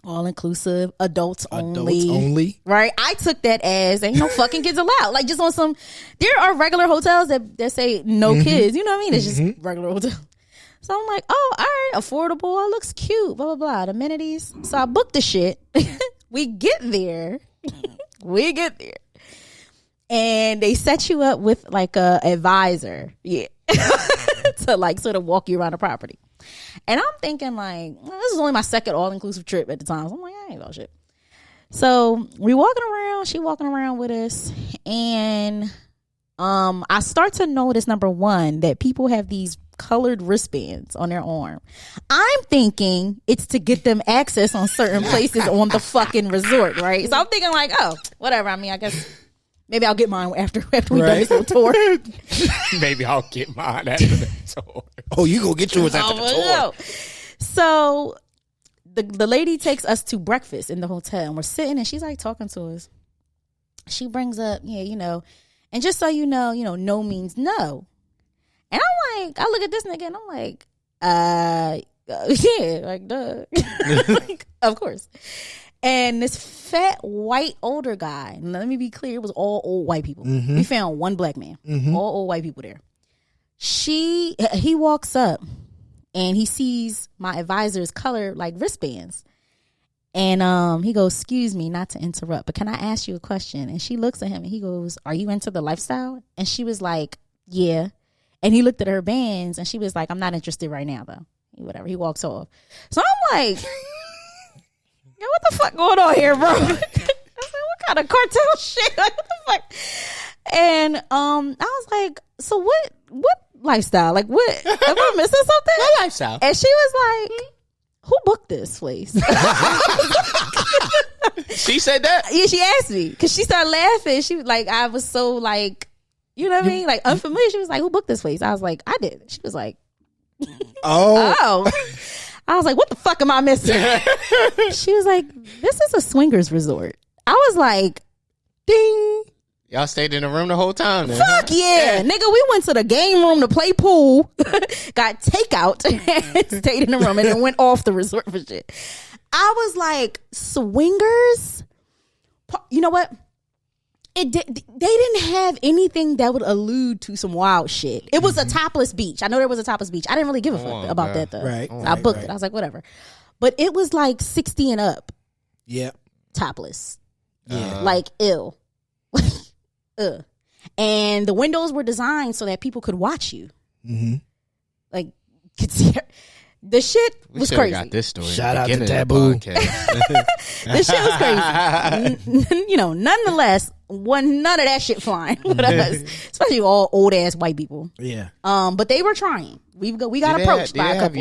All inclusive, adults only. Right? I took that as ain't no fucking kids allowed. Like just on some, there are regular hotels that say no kids. You know what I mean? It's just regular hotels. So I'm like, oh, all right, affordable. It looks cute. Blah blah blah. The amenities. So I booked the shit. We get there, and they set you up with like a advisor, to like sort of walk you around the property. And I'm thinking like, this is only my second all-inclusive trip at the time. So I'm like, I ain't about shit. So we walking around, she walking around with us. And I start to notice, number one, that people have these colored wristbands on their arm. I'm thinking it's to get them access on certain places on the fucking resort, right? So I'm thinking like, oh, whatever. I mean, I guess maybe I'll get mine after we done this little tour. Maybe I'll get mine after the tour. Oh, you gonna get yours after the tour. No. So the lady takes us to breakfast in the hotel, and we're sitting, and she's like talking to us. She brings up, and just so you know, no means no. And I'm like, I look at this nigga, and I'm like, yeah, like, duh. Like, of course. And this fat, white, older guy, and let me be clear, it was all old white people. We found one black man, all old white people there. He walks up, and he sees my advisor's color, like, wristbands. And he goes, excuse me, not to interrupt, but can I ask you a question? And she looks at him, and he goes, are you into the lifestyle? And she was like, yeah. And he looked at her bands, and she was like, I'm not interested right now, though. Whatever. He walks off. So I'm like, yo, what the fuck going on here, bro? I was like, what kind of cartel shit? Like, what the fuck? And I was like, so what lifestyle? Like, what? Am I missing something? What lifestyle? And she was like, who booked this place? She said that? Yeah, she asked me because she started laughing. She was like, I was so like, you know what I mean? Like unfamiliar. She was like, who booked this place? I was like, I did. She was like, oh. I was like, what the fuck am I missing? She was like, this is a swingers resort. I was like, ding. Y'all stayed in the room the whole time then. Fuck yeah. Nigga, we went to the game room to play pool, got takeout, and stayed in the room and then went off the resort for shit. I was like, swingers? You know what? They didn't have anything that would allude to some wild shit. It was a topless beach. I know there was a topless beach. I didn't really give a fuck about that though. Right. So I booked it. I was like, whatever. But it was like 60 and up. Yeah. Topless. Yeah. Like ill. And the windows were designed so that people could watch you. Mm-hmm. Like, could see her. The shit was crazy. Got this story. Shout out to Taboo. The shit was crazy. You know, nonetheless, none of that shit flying with us, especially all old ass white people. Yeah. But they were trying. We got approached by a couple.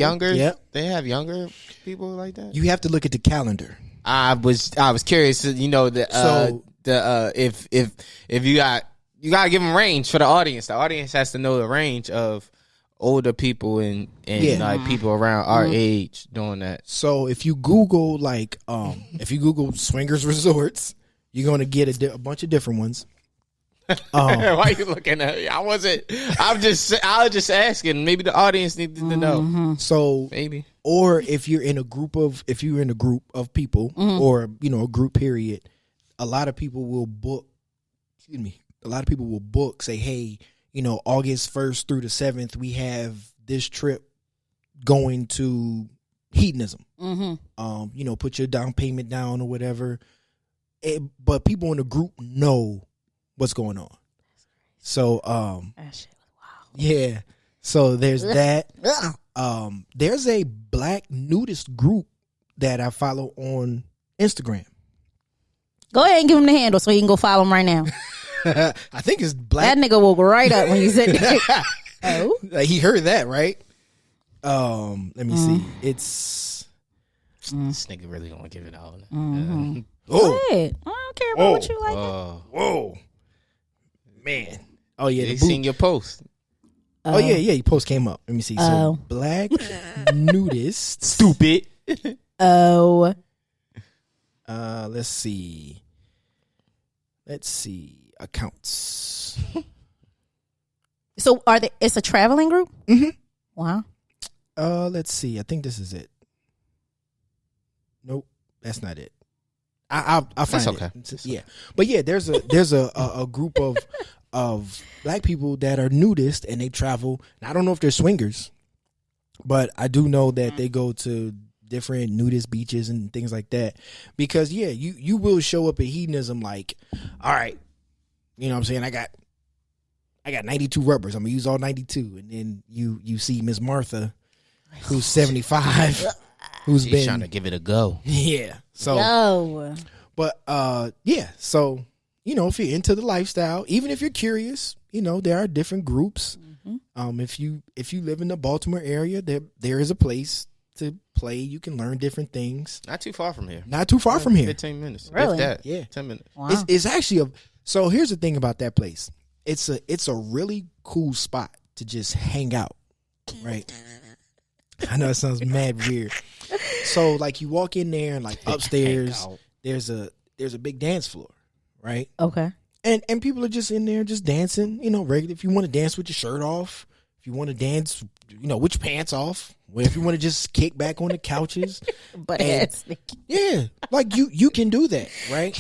They have younger people like that. You have to look at the calendar. I was curious. You know if you gotta give them range for the audience. The audience has to know the range of older people and like people around our age doing that. So if you Google swingers resorts, you're gonna get a bunch of different ones. Why are you looking at me? I was just asking. Maybe the audience needed to know. So maybe, or if you're in a group of people, or a group period, a lot of people will book. Excuse me. A lot of people will book. Say, hey, August 1st through the 7th, we have this trip going to hedonism. Put your down payment down or whatever. But people in the group know what's going on. So, that shit was wild. Yeah. So there's that. There's a black nudist group that I follow on Instagram. Go ahead and give him the handle so he can go follow him right now. I think it's black. That nigga woke right up when you said that. Oh, he heard that, right? Let me see. It's this nigga really gonna give it all. Go ahead. I don't care about what you like. Whoa, man. Oh yeah, they seen your post. Your post came up. Let me see. So black nudist, stupid. Let's see. Accounts. So it's a traveling group? Mm-hmm. Wow. Let's see. I think this is it. Nope, that's not it. I'll find it. Yeah, but yeah, there's a group of black people that are nudists and they travel. And I don't know if they're swingers, but I do know that they go to different nudist beaches and things like that. Because you will show up at hedonism like, all right, you know what I'm saying? I got 92 rubbers. I'm gonna use all 92, and then you see Miss Martha, who's 75, who's been trying to give it a go. Yeah. So, but so if you're into the lifestyle, even if you're curious, there are different groups. If you live in the Baltimore area, there is a place to play. You can learn different things. Not too far from here. 15 minutes. Really? If that. Yeah. 10 minutes. Wow. It's actually so here's the thing about that place. It's a really cool spot to just hang out, right? I know it sounds mad weird. So like you walk in there and like upstairs there's a big dance floor, right? Okay. And people are just in there just dancing, regular. If you want to dance with your shirt off, if you want to dance, with your pants off, or if you want to just kick back on the couches. But yeah, like you can do that, right?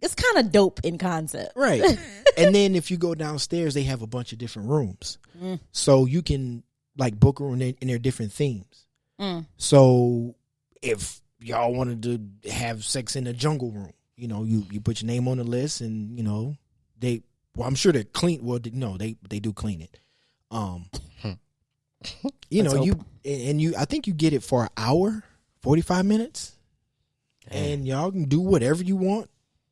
It's kind of dope in concept. Right. And then if you go downstairs, they have a bunch of different rooms. So you can like book a room in their different themes. So if y'all wanted to have sex in the jungle room, you put your name on the list and, I'm sure they're clean. Well, no, they do clean it. I think you get it for an hour, 45 minutes. Damn. And y'all can do whatever you want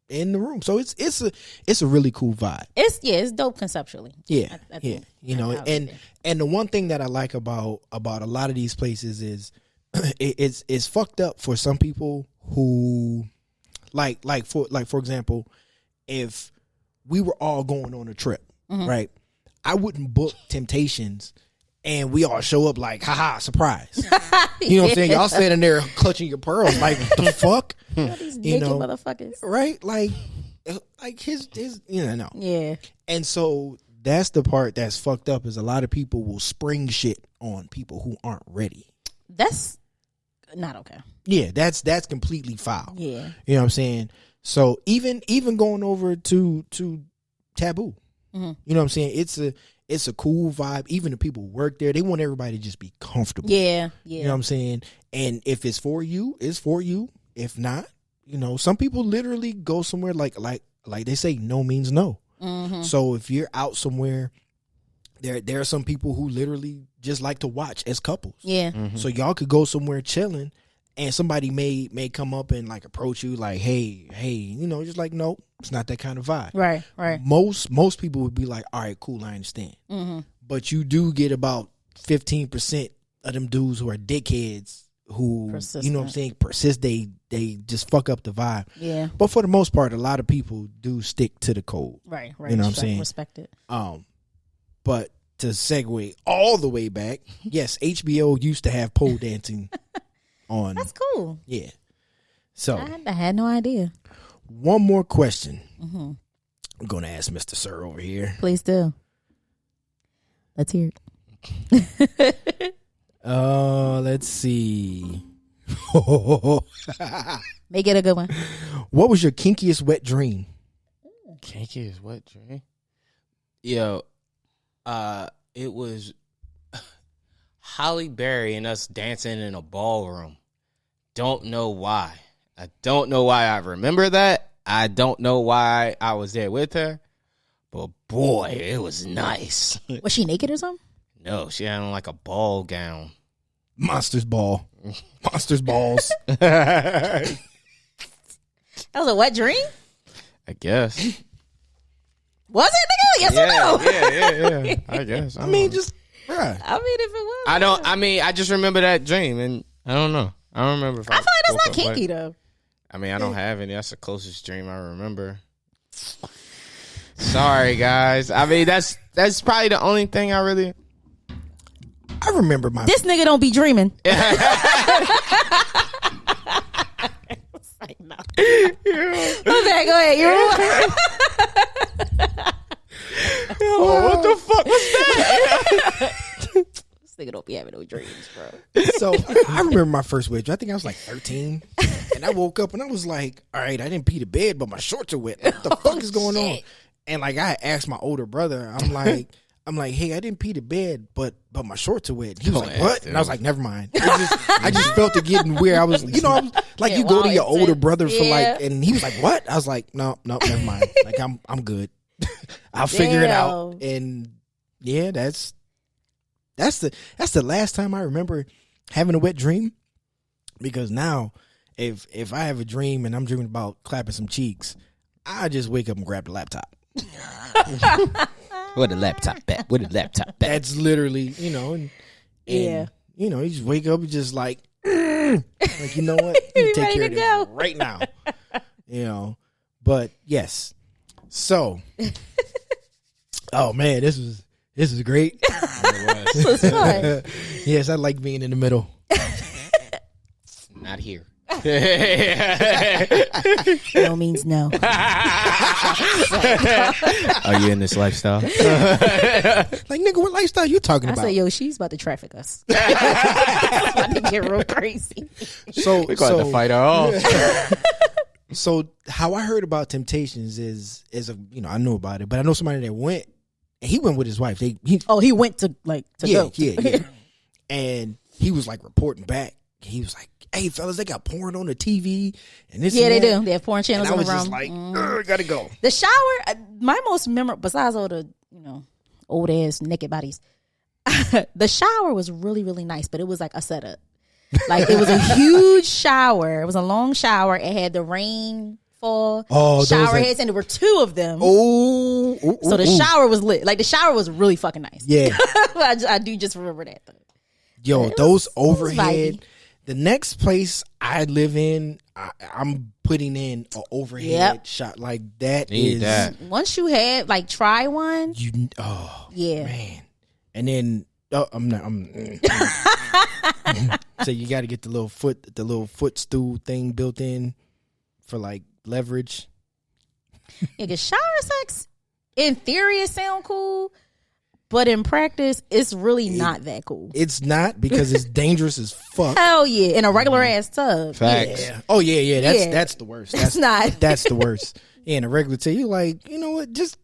in the room. So it's a really cool vibe. It's dope conceptually. Yeah. And the one thing that I like about a lot of these places is it's fucked up for some people who Like for example, if we were all going on a trip, right? I wouldn't book Temptations and we all show up like, haha, surprise. You know what I'm saying? Y'all standing there clutching your pearls like, the fuck? These naked motherfuckers. Right? Like his no. Yeah. And so that's the part that's fucked up is a lot of people will spring shit on people who aren't ready. That's not okay. Yeah, that's completely foul. Yeah. You know what I'm saying? So even going over to Taboo, you know what I'm saying? It's a cool vibe. Even the people who work there, they want everybody to just be comfortable. Yeah. You know what I'm saying? And if it's for you, it's for you. If not, some people literally go somewhere like they say, no means no. So if you're out somewhere, there are some people who literally just like to watch as couples. Yeah. So y'all could go somewhere chilling, and somebody may come up and like approach you like, hey, just like, nope, it's not that kind of vibe. Right. Most people would be like, all right, cool, I understand. But you do get about 15% of them dudes who are dickheads who, Persistent. you know what I'm saying, persist. They just fuck up the vibe. Yeah. But for the most part, a lot of people do stick to the code. Right. You know what I'm saying? Respect it. But to segue all the way back, yes, HBO used to have pole dancing on. That's cool. Yeah. So I had no idea. one more question. I'm going to ask Mr. Sir over here. Please do. Let's hear it. Let's see. Make it a good one. What was your kinkiest wet dream? Kinkiest wet dream? Yo, it was Holly Berry and us dancing in a ballroom. Don't know why. I don't know why I remember that. I don't know why I was there with her. But boy, it was nice. Was she naked or something? No, she had on like a ball gown. Monsters ball. Monsters balls. That was a wet dream? I guess. Was it, nigga? Yes or no? Yeah. I guess. I mean, just, bruh. I mean, if it was. I just remember that dream, and I don't know. I don't remember if I feel like that's not kinky, though. I mean, I don't have any. That's the closest dream I remember. Sorry, guys. I mean, that's probably the only thing I really. I remember my. This nigga don't be dreaming. Like, no. Okay, go ahead. You're what the fuck was that? This nigga don't be having no dreams, bro. So I remember my first wet dream. I think I was like 13, and I woke up and I was like, "All right, I didn't pee the bed, but my shorts are wet. What the fuck is going on?" And like I asked my older brother, I'm like, "Hey, I didn't pee the bed, but my shorts are wet." He was like, "What?" And I was like, "Never mind." I just felt it getting weird. I was, like, you go to your older brother for like, and he was like, "What?" I was like, "No, never mind. Like I'm good. I'll figure it out." And yeah, that's the last time I remember having a wet dream. Because now, if I have a dream and I'm dreaming about clapping some cheeks, I just wake up and grab the laptop. Where the laptop at? That's literally, and Yeah. You just wake up and just like, like, you know what? You take care of this right now. But yes. So, oh man, this is great. This was fun. Yes, I like being in the middle. Not here. No means no. Are you in this lifestyle? Like, nigga, what lifestyle you talking about? I say, yo, she's about to traffic us. It's about to get real crazy. So We're going to fight her off. So how I heard about Temptations is I know about it, but I know somebody that went, and he went with his wife. He went to go. Yeah. And he was like reporting back. He was like, "Hey, fellas, they got porn on the TV and this." Yeah, and they that. do. They have porn channels and on the room. I was just like, gotta go. The shower, my most memorable, besides all the old ass naked bodies, the shower was really, really nice, but it was like a setup. Like, it was a huge shower. It was a long shower. It had the rainfall shower heads, and there were two of them. So the shower was lit. Like, the shower was really fucking nice. Yeah. I do just remember that though. Yo, those overhead. The next place I live in, I'm putting in an overhead shot like that. Need that. Once you have try one. Yeah, man. And then so you got to get the little footstool thing built in for leverage. Yeah, cause shower sex in theory it sound cool, but in practice it's really not that cool. It's not, because it's dangerous as fuck. Hell yeah, in a regular ass tub. Facts. Yeah. Oh yeah. That's the worst. That's not. That's the worst. Yeah, in a regular tub, you're like, you know what? Just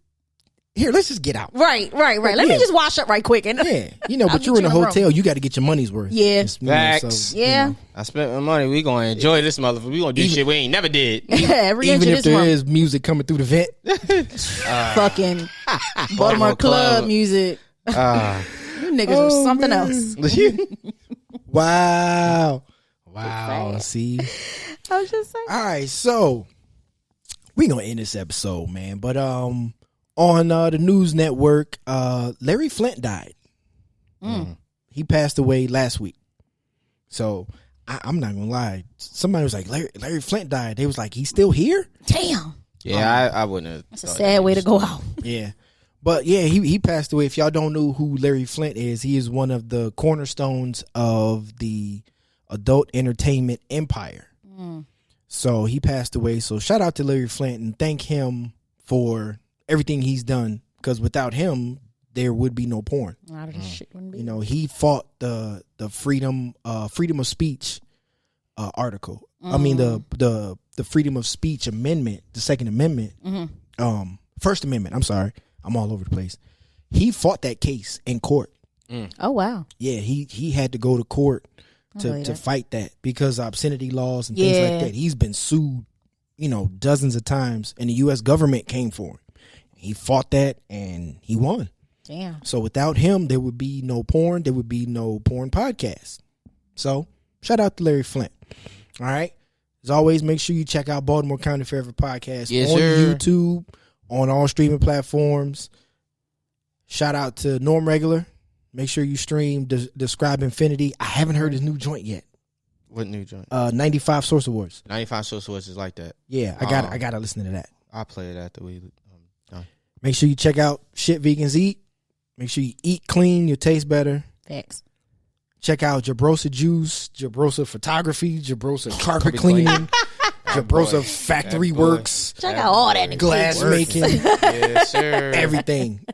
here, let's just get out. Right. Let me just wash up right quick. And but you're in a hotel. You got to get your money's worth. Yeah. Facts. I spent my money. We gonna enjoy this motherfucker. We gonna do shit we ain't never did. Even if there is music coming through the vent. Fucking Baltimore club music. You niggas are something else. Wow. See, I was just saying. All right, so we gonna end this episode, man. But on the news network, Larry Flynt died. He passed away last week. So I'm not gonna lie. Somebody was like, Larry Flynt died. They was like, he's still here? Damn. Yeah, I wouldn't have. That's a sad way to go out. Yeah. But yeah, he passed away. If y'all don't know who Larry Flynt is, he is one of the cornerstones of the adult entertainment empire. So he passed away. So shout out to Larry Flynt and thank him for everything he's done, because without him there would be no porn. A lot of this shit wouldn't be. He fought the freedom of speech article. I mean the freedom of speech amendment, the Second Amendment, First Amendment. I'm sorry, I'm all over the place. He fought that case in court. Oh wow. Yeah, he had to go to court to fight that because of obscenity laws and things like that. He's been sued, dozens of times, and the U.S. government came for him. He fought that and he won. Damn. So without him, there would be no porn. There would be no porn podcast. So shout out to Larry Flynt. All right. As always, make sure you check out Baltimore County Forever Podcast on YouTube, on all streaming platforms. Shout out to Norm Regular. Make sure you stream Describe Infinity. I haven't heard his new joint yet. What new joint? 95 Source Awards. 95 Source Awards is like that. Yeah, I gotta listen to that. I'll play it after we done. Make sure you check out Shit Vegans Eat. Make sure you eat clean. You'll taste better. Thanks. Check out Jobrsa Juice, Jobrsa Photography, Jobrsa Carpet Cleaning, Jobrsa Factory Works. Check out all that glass making. Yes, sir. Everything.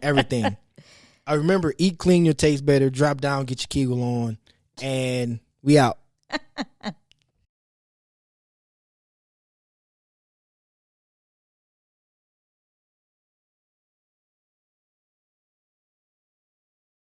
I remember, eat clean, you'll taste better. Drop down, get your Kegel on, and we out.